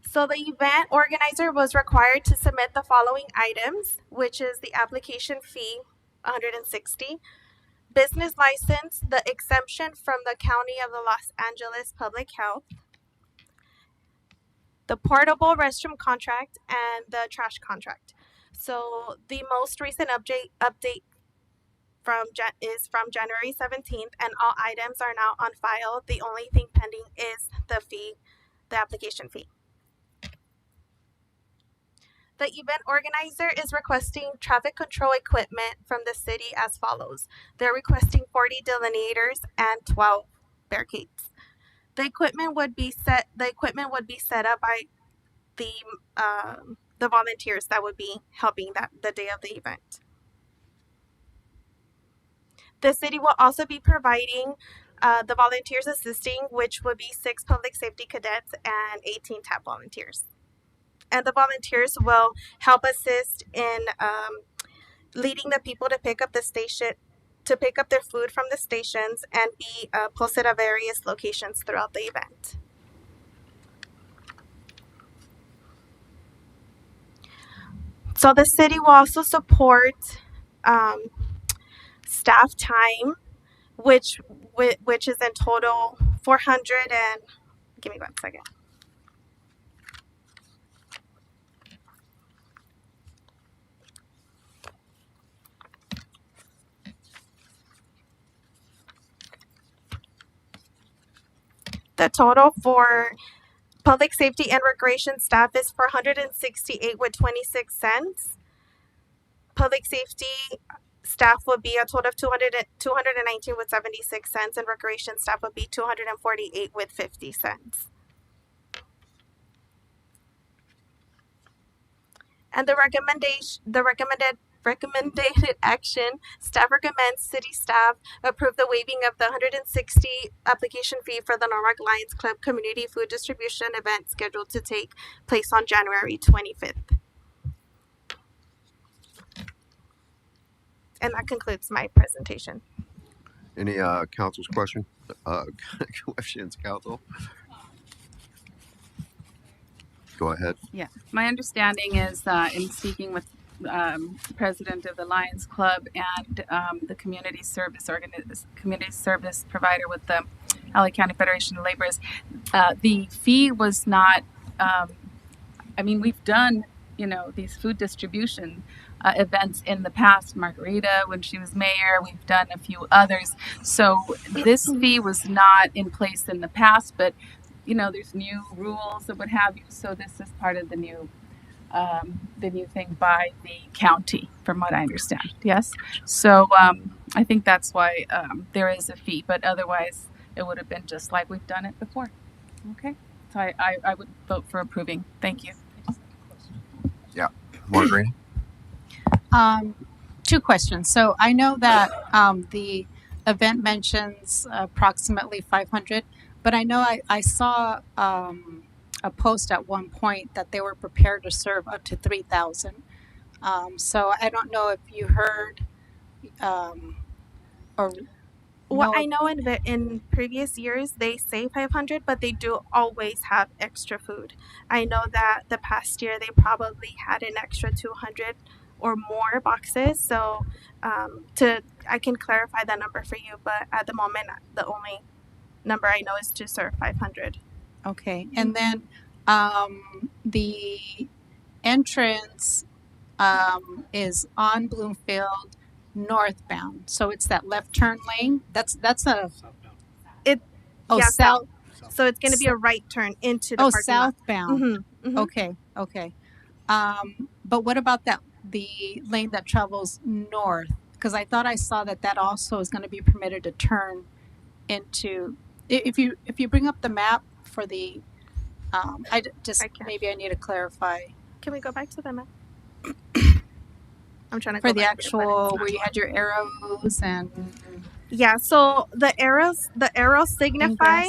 So the event organizer was required to submit the following items, which is the application fee, $160, business license, the exemption from the County of the Los Angeles Public Health, the portable restroom contract, and the trash contract. So the most recent update is from January 17th, and all items are now on file. The only thing pending is the fee, the application fee. The event organizer is requesting traffic control equipment from the city as follows. They're requesting 40 delineators and 12 barricades. The equipment would be set up by the volunteers that would be helping the day of the event. The city will also be providing the volunteers assisting, which would be 6 public safety cadets and 18 TAP volunteers. And the volunteers will help assist in leading the people to pick up their food from the stations and be posted at various locations throughout the event. So the city will also support staff time, which is in total 400 and give me 1 second. The total for public safety and recreation staff is 468 with 26 cents. Public safety staff would be a total of 219 with 76 cents, and recreation staff would be 248 with 50 cents. And the recommended Recommended action, staff recommends city staff approve the waiving of the 160 application fee for the Norwalk Lions Club community food distribution event scheduled to take place on January 25th. And that concludes my presentation. Any council's questions, council? Go ahead. Yeah, my understanding is in speaking with president of the Lions Club and the community service provider with the LA County Federation of Labor, the fee was not. I mean, we've done these food distribution events in the past. Margarita, when she was mayor, we've done a few others. So this fee was not in place in the past, but there's new rules and what have you. So this is part of the new thing by the county, from what I understand. Yes. So I think that's why there is a fee, but otherwise it would have been just like we've done it before. Okay. So I would vote for approving. Thank you. Yeah, Margarita. 2 questions. So I know that the event mentions approximately 500, but I know I saw a post at one point that they were prepared to serve up to 3,000. So I don't know if you heard or. Well, I know in previous years they say 500, but they do always have extra food. I know that the past year they probably had an extra 200 or more boxes. So I can clarify that number for you, but at the moment the only number I know is to serve 500. Okay, and then the entrance is on Bloomfield northbound, so it's that left turn lane. That's a south. So it's going to be a right turn into the parking southbound. lot. Mm-hmm. Okay. But what about the lane that travels north? Because I thought I saw that also is going to be permitted to turn into. If you bring up the map for the, maybe I need to clarify. Can we go back to the map? I'm trying to for go the back actual where you had your arrows and. Yeah, so the arrows signify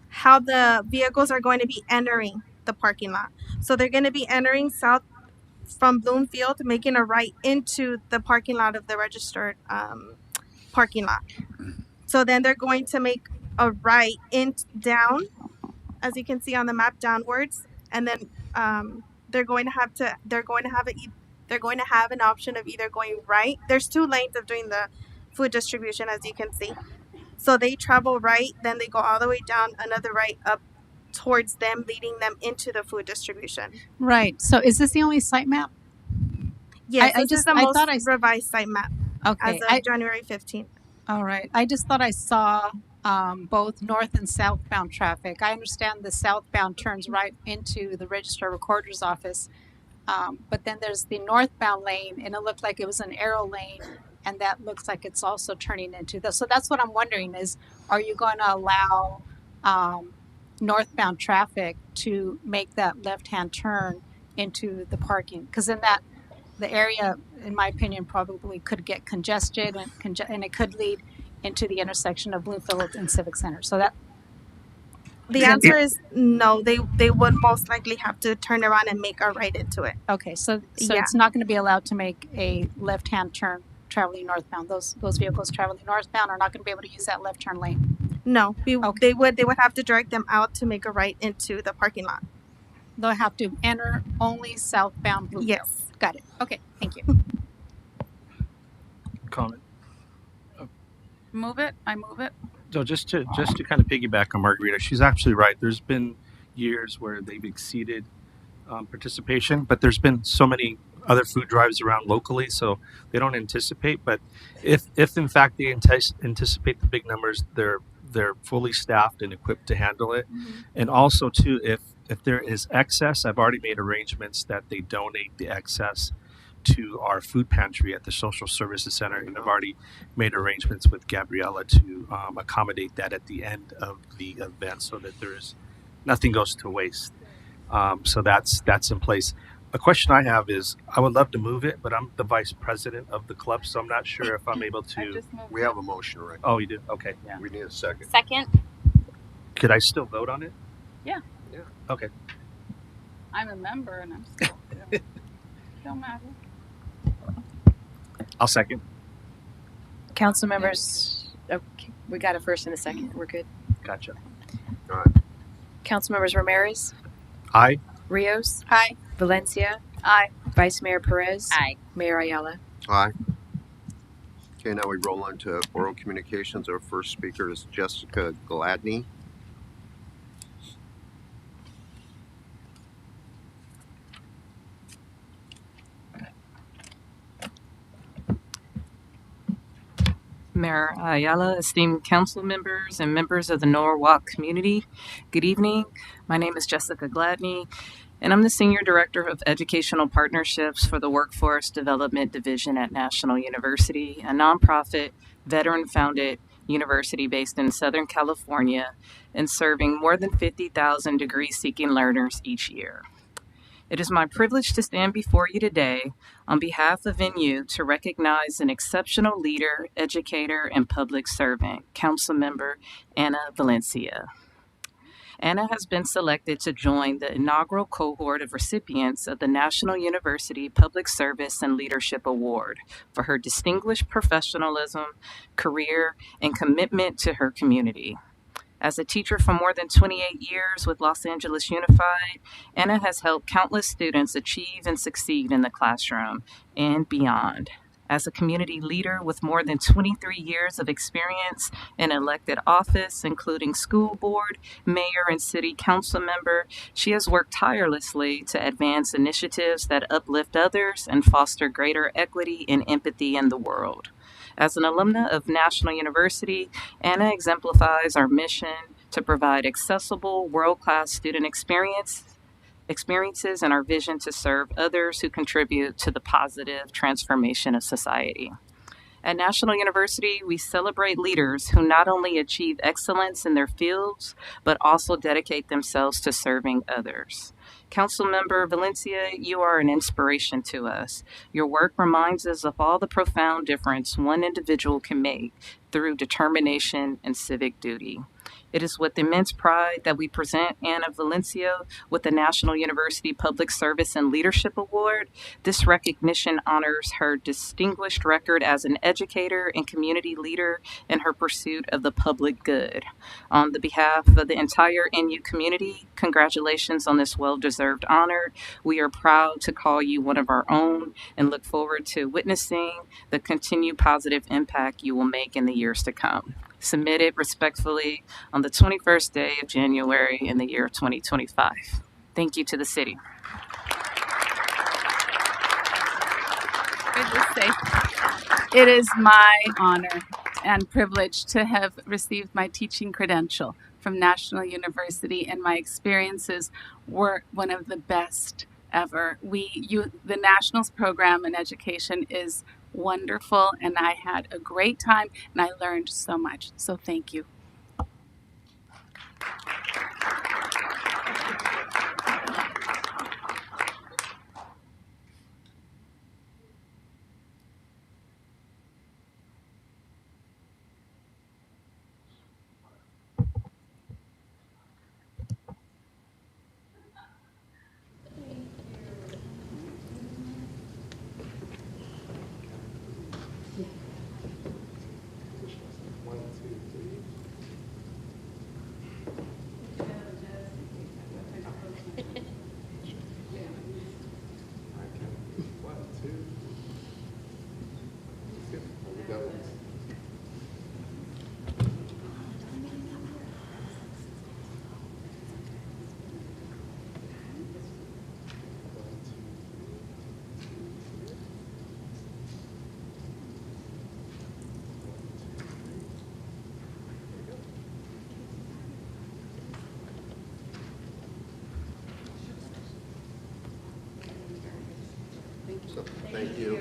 how the vehicles are going to be entering the parking lot. So they're going to be entering south from Bloomfield, making a right into the parking lot of the registered parking lot. So then they're going to make a right down, as you can see on the map, downwards, and then they're going to have an option of either going right. There's 2 lanes of doing the food distribution, as you can see. So they travel right, then they go all the way down, another right up towards them, leading them into the food distribution. Right. So is this the only site map? Yes, this is the most revised site map. Okay. As of January 15th. All right. I just thought I saw both north and southbound traffic. I understand the southbound turns right into the Register Recorder's office. But then there's the northbound lane, and it looked like it was an arrow lane, and that looks like it's also turning into this. So that's what I'm wondering is, are you going to allow northbound traffic to make that left-hand turn into the parking? Because in the area, in my opinion, probably could get congested and it could lead into the intersection of Bloomfield and Civic Center. So that. The answer is no. They would most likely have to turn around and make a right into it. Okay, so it's not going to be allowed to make a left-hand turn traveling northbound. Those vehicles traveling northbound are not going to be able to use that left turn lane. No, they would have to direct them out to make a right into the parking lot. They'll have to enter only southbound Bloomfield. Yes. Got it. Okay, thank you. Comment. Move it. I move it. So just to kind of piggyback on Margarita, she's actually right. There's been years where they've exceeded participation, but there's been so many other food drives around locally, so they don't anticipate. But if in fact they anticipate the big numbers, they're fully staffed and equipped to handle it. Mm-hmm. And also too, if there is excess, I've already made arrangements that they donate the excess to our food pantry at the Social Services Center, and I've already made arrangements with Gabriella to accommodate that at the end of the event, so that nothing goes to waste. So that's in place. A question I have is, I would love to move it, but I'm the vice president of the club, so I'm not sure if I'm able to. We have a motion, right? Oh, you do? Okay. Yeah. We need a second. Second. Could I still vote on it? Yeah. Yeah. Okay. I'm a member and I'm still. Don't matter. I'll second. Council members, okay, we got a first and a second. We're good. Gotcha. All right. Council members Ramirez, Aye. Rios, Aye. Valencia, Aye. Vice Mayor Perez, Aye. Mayor Ayala. Aye. Okay, now we roll into oral communications. Our first speaker is Jessica Gladney. Mayor Ayala, esteemed council members and members of the Norwalk community, good evening. My name is Jessica Gladney, and I'm the Senior Director of Educational Partnerships for the Workforce Development Division at National University, a nonprofit, veteran-founded university based in Southern California and serving more than 50,000 degree-seeking learners each year. It is my privilege to stand before you today on behalf of NU to recognize an exceptional leader, educator, and public servant, Councilmember Ana Valencia. Ana has been selected to join the inaugural cohort of recipients of the National University Public Service and Leadership Award for her distinguished professionalism, career, and commitment to her community. As a teacher for more than 28 years with Los Angeles Unified, Ana has helped countless students achieve and succeed in the classroom and beyond. As a community leader with more than 23 years of experience in elected office, including school board, mayor, and city council member, she has worked tirelessly to advance initiatives that uplift others and foster greater equity and empathy in the world. As an alumna of National University, Ana exemplifies our mission to provide accessible, world-class student experiences and our vision to serve others who contribute to the positive transformation of society. At National University, we celebrate leaders who not only achieve excellence in their fields, but also dedicate themselves to serving others. Councilmember Valencia, you are an inspiration to us. Your work reminds us of all the profound difference one individual can make through determination and civic duty. It is with immense pride that we present Ana Valencia with the National University Public Service and Leadership Award. This recognition honors her distinguished record as an educator and community leader in her pursuit of the public good. On the behalf of the entire NU community, congratulations on this well-deserved honor. We are proud to call you one of our own and look forward to witnessing the continued positive impact you will make in the years to come. Submitted respectfully on the 21st day of January in the year of 2025. Thank you to the city. Good to say. It is my honor and privilege to have received my teaching credential from National University, and my experiences were one of the best ever. The Nationals program in education is wonderful, and I had a great time and I learned so much. So thank you. Thank you.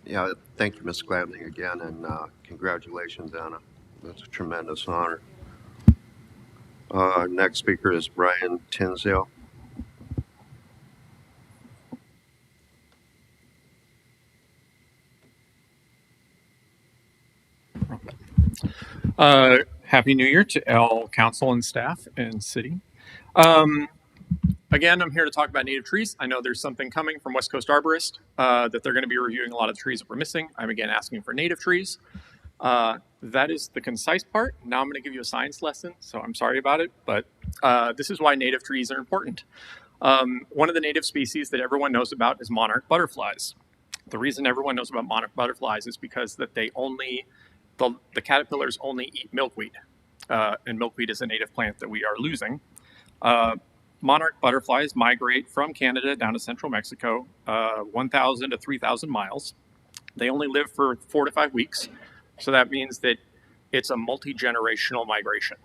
Yeah, thank you, Ms. Gladney, again, and congratulations, Anna. That's a tremendous honor. Next speaker is Brian Tinsdale. Happy New Year to all council and staff and city. Again, I'm here to talk about native trees. I know there's something coming from West Coast Arborist that they're going to be reviewing a lot of the trees that we're missing. I'm again asking for native trees. That is the concise part. Now I'm going to give you a science lesson, so I'm sorry about it, but this is why native trees are important. One of the native species that everyone knows about is monarch butterflies. The reason everyone knows about monarch butterflies is because that they only, the caterpillars only eat milkweed, and milkweed is a native plant that we are losing. Monarch butterflies migrate from Canada down to central Mexico, 1,000 to 3,000 miles. They only live for 4 to 5 weeks. So that means that it's a multi-generational migration.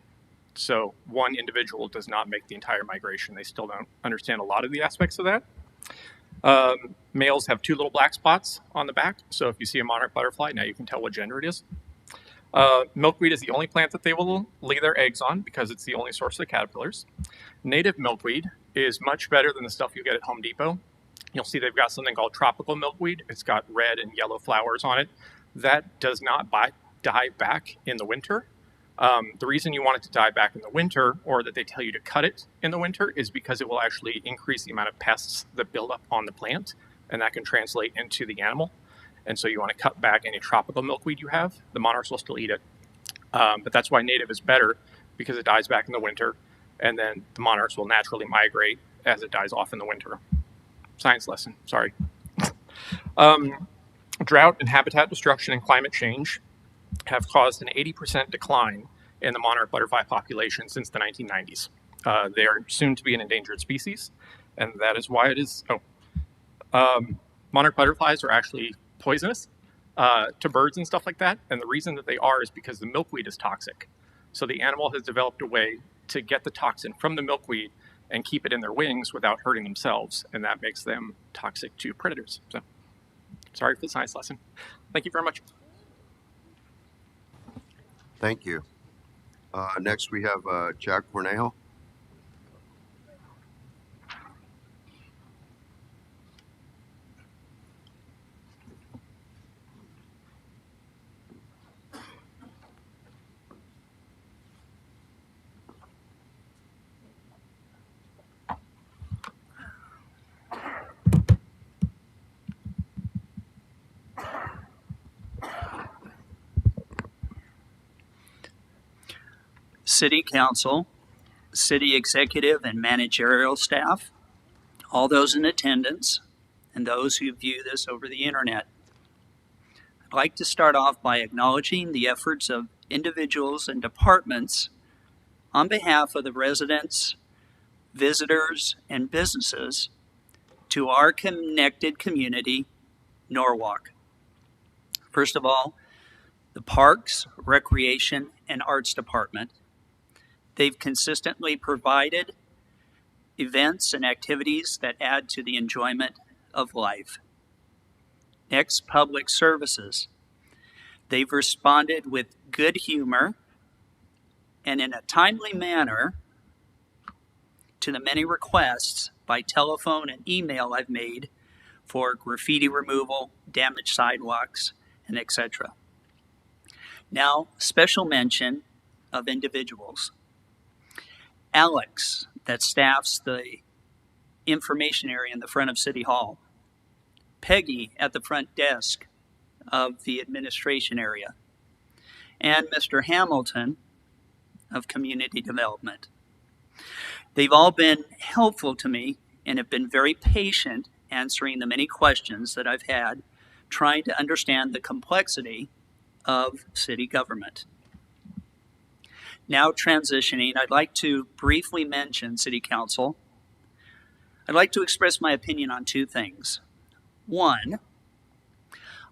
So one individual does not make the entire migration. They still don't understand a lot of the aspects of that. Males have 2 little black spots on the back. So if you see a monarch butterfly, now you can tell what gender it is. Milkweed is the only plant that they will lay their eggs on because it's the only source of caterpillars. Native milkweed is much better than the stuff you get at Home Depot. You'll see they've got something called tropical milkweed. It's got red and yellow flowers on it. That does not die back in the winter. The reason you want it to die back in the winter, or that they tell you to cut it in the winter, is because it will actually increase the amount of pests that build up on the plant, and that can translate into the animal. And so you want to cut back any tropical milkweed you have. The monarchs will still eat it. But that's why native is better, because it dies back in the winter, and then the monarchs will naturally migrate as it dies off in the winter. Science lesson, sorry. Drought and habitat destruction and climate change have caused an 80% decline in the monarch butterfly population since the 1990s. They are soon to be an endangered species, and that is why it is. Monarch butterflies are actually poisonous to birds and stuff like that, and the reason that they are is because the milkweed is toxic. So the animal has developed a way to get the toxin from the milkweed and keep it in their wings without hurting themselves, and that makes them toxic to predators. So, sorry for the science lesson. Thank you very much. Thank you. Next we have Jack Cornejo. City Council, City Executive and Managerial Staff, all those in attendance, and those who view this over the internet. I'd like to start off by acknowledging the efforts of individuals and departments on behalf of the residents, visitors, and businesses to our connected community, Norwalk. First of all, the Parks, Recreation, and Arts Department. They've consistently provided events and activities that add to the enjoyment of life. Next, Public Services. They've responded with good humor and in a timely manner to the many requests by telephone and email I've made for graffiti removal, damaged sidewalks, and etc. Now, special mention of individuals. Alex, that staffs the information area in the front of City Hall. Peggy at the front desk of the administration area. And Mr. Hamilton of Community Development. They've all been helpful to me and have been very patient answering the many questions that I've had trying to understand the complexity of city government. Now transitioning, I'd like to briefly mention City Council. I'd like to express my opinion on 2 things. One,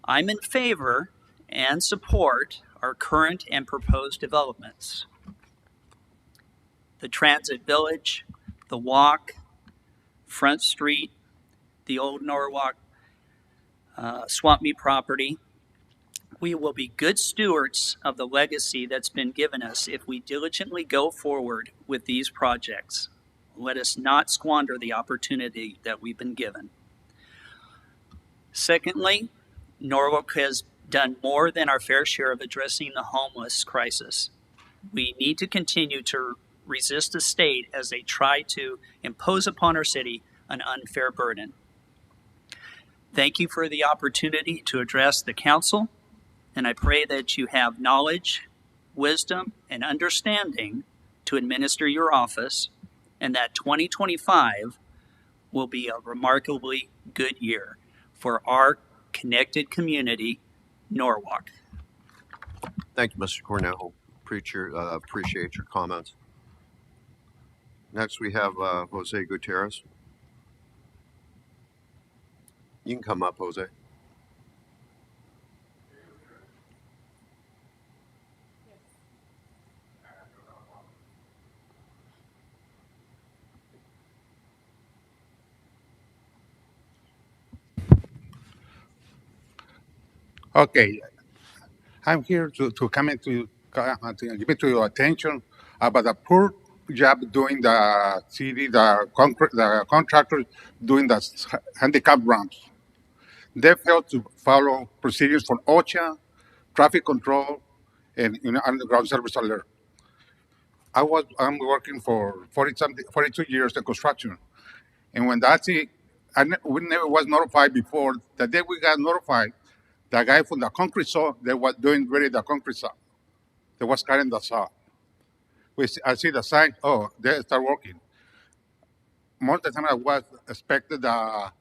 I'm in favor and support our current and proposed developments. The Transit Village, the Walk, Front Street, the old Norwalk swap meet property, We will be good stewards of the legacy that's been given us if we diligently go forward with these projects. Let us not squander the opportunity that we've been given. Secondly, Norwalk has done more than our fair share of addressing the homeless crisis. We need to continue to resist the state as they try to impose upon our city an unfair burden. Thank you for the opportunity to address the council, and I pray that you have knowledge, wisdom, and understanding to administer your office, and that 2025 will be a remarkably good year for our connected community, Norwalk. Thank you, Mr. Cornell. Appreciate your comments. Next, we have Jose Gutierrez. You can come up, Jose. Okay, I'm here to come in to give it to your attention about the poor job doing the city, the contractors doing the handicap ramps. They failed to follow procedures for OSHA, traffic control, and underground service alert. I'm working for 42 years in construction, and when we never was notified before. The day we got notified, the guy from the concrete saw they was doing ready the concrete saw. They was carrying the saw. I see the sign. Oh, they start working. Most of the time, I was expected the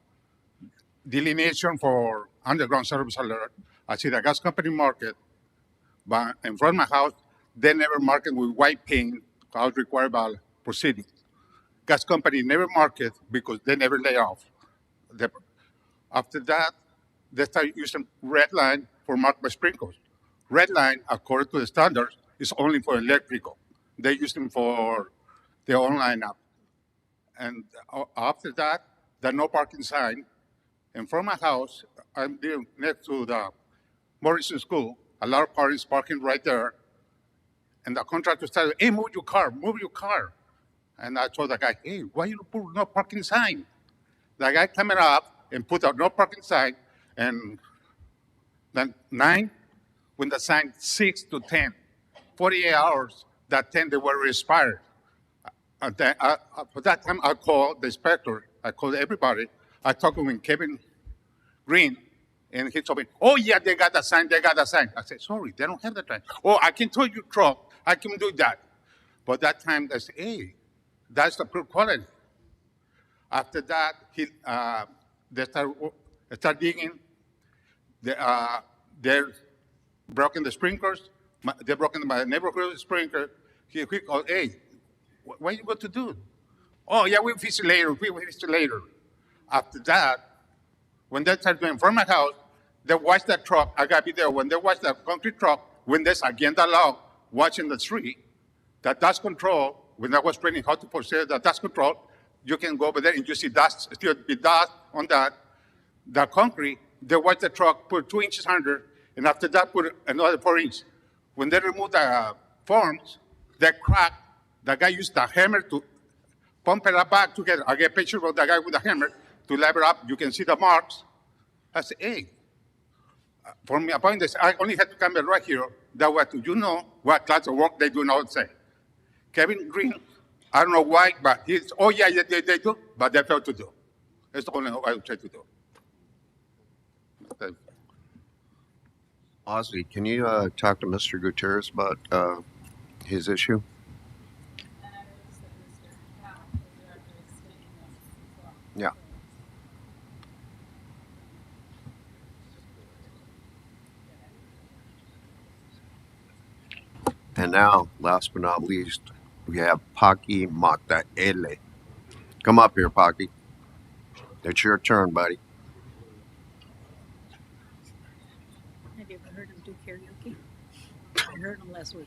delineation for underground service alert. I see the gas company market, but in front of my house, they never mark it with white paint as required by proceeding. Gas company never mark it because they never lay off. After that, they start using red line for marked by sprinklers. Red line, according to the standards, is only for electrical. They use them for their own lineup. And after that, the no parking sign. And from my house, I'm there next to the Morrison School. A lot of parents parking right there. And the contractor started, hey, move your car, move your car. And I told the guy, hey, why you put no parking sign? The guy coming up and put a no parking sign. And then 9, when the sign 6 to 10, 48 hours, that 10 they were expired. Then, for that time, I called the inspector. I called everybody. I talked with Kevin Green, and he told me, oh, yeah, they got the sign, they got the sign. I said, sorry, they don't have the sign. Oh, I can tow your truck. I can do that. But that time, they said, hey, that's the poor quality. After that, they start digging. They're broken the sprinklers. They're broken my neighborhood sprinkler. He called, hey, what are you going to do? Oh, yeah, we'll fix it later. We'll fix it later. After that, when they started going from my house, they watched that truck. I got to be there. When they watched that concrete truck, when there's against the law, watching the street, that dust control, when I was training how to process the dust control, you can go over there and you see dust, still be dust on that. The concrete, they watch the truck, put 2 inches under, and after that, put another 4 inches. When they remove the forms, they crack. The guy used the hammer to pump it up back together. I get a picture of the guy with the hammer to level up. You can see the marks. I said, hey, for me, appointments, I only had to come right here. That way, you know what class of work they do outside. Kevin Green, I don't know why, but he's, oh, yeah, they do, but they failed to do. That's the only thing I would try to do. Okay. Ozzy, can you talk to Mr. Gutierrez about his issue? Yeah. And now, last but not least, we have Paki Mataele. Come up here, Paki. It's your turn, buddy. Have you ever heard him do karaoke? I heard him last week.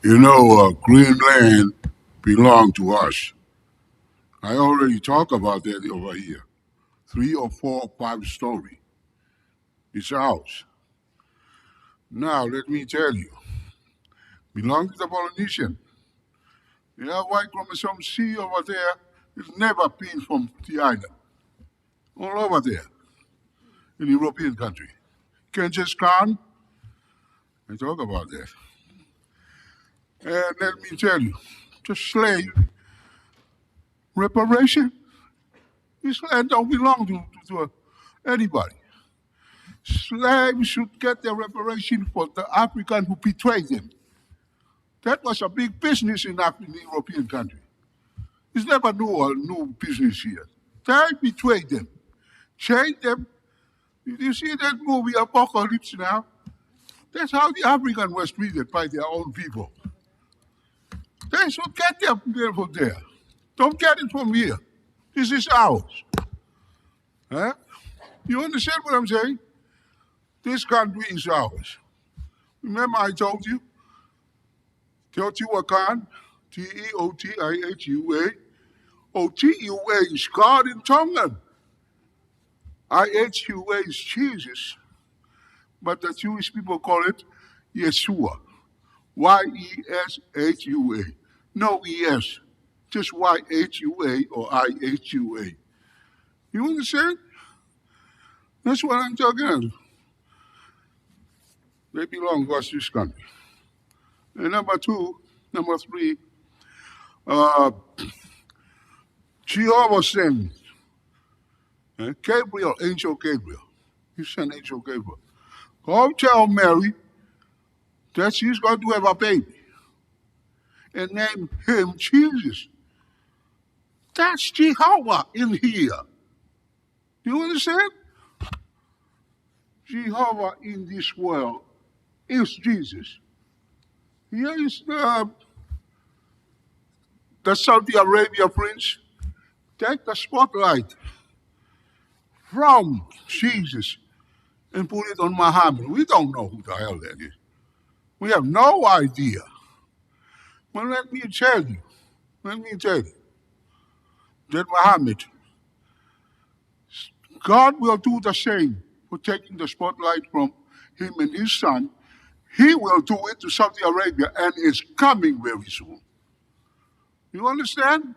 Greenland belong to us. I already talked about that over here. 3 or 4 or 5 story. It's ours. Now, let me tell you, belong to the Polynesian. Yeah, white chromosome C over there is never been from the island. All over there, in European country. Genghis Khan, I talk about that. And let me tell you, the slave reparation, this land don't belong to anybody. Slaves should get their reparation for the African who betrayed them. That was a big business in the European country. It's never new business here. They betrayed them, chained them. Did you see that movie Apocalypse Now? That's how the African was treated by their own people. They should get their from there. Don't get it from here. This is ours. Huh? You understand what I'm saying? This country is ours. Remember I told you? Teotihuacan, Teotiihua. Otiihua is God in Tongan. Ihua is Jesus. But the Jewish people call it Yeshua. Yeshua. No ES. Just YHUA or IHUA. You understand? That's what I'm talking about. They belong to us, this country. And number 3, Jehovah sent Gabriel, Angel Gabriel. He sent Angel Gabriel. Go tell Mary that she's going to have a baby and name him Jesus. That's Jehovah in here. You understand? Jehovah in this world is Jesus. Here is the Saudi Arabia prince. Take the spotlight from Jesus and put it on Muhammad. We don't know who the hell that is. We have no idea. Well, let me tell you that Muhammad, God will do the same for taking the spotlight from him and his son. He will do it to Saudi Arabia, and it's coming very soon. You understand?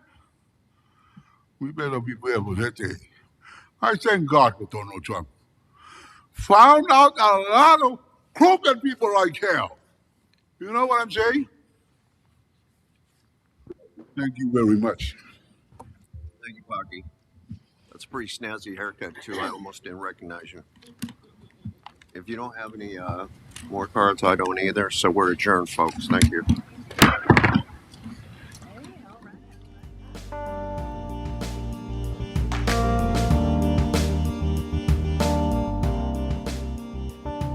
We better be prepared for that day. I thank God for Donald Trump. Found out a lot of crooked people like hell. You know what I'm saying? Thank you very much. Thank you, Pocky. That's a pretty snazzy haircut, too. I almost didn't recognize you. If you don't have any more cards, I don't either. So we're adjourned, folks. Thank you.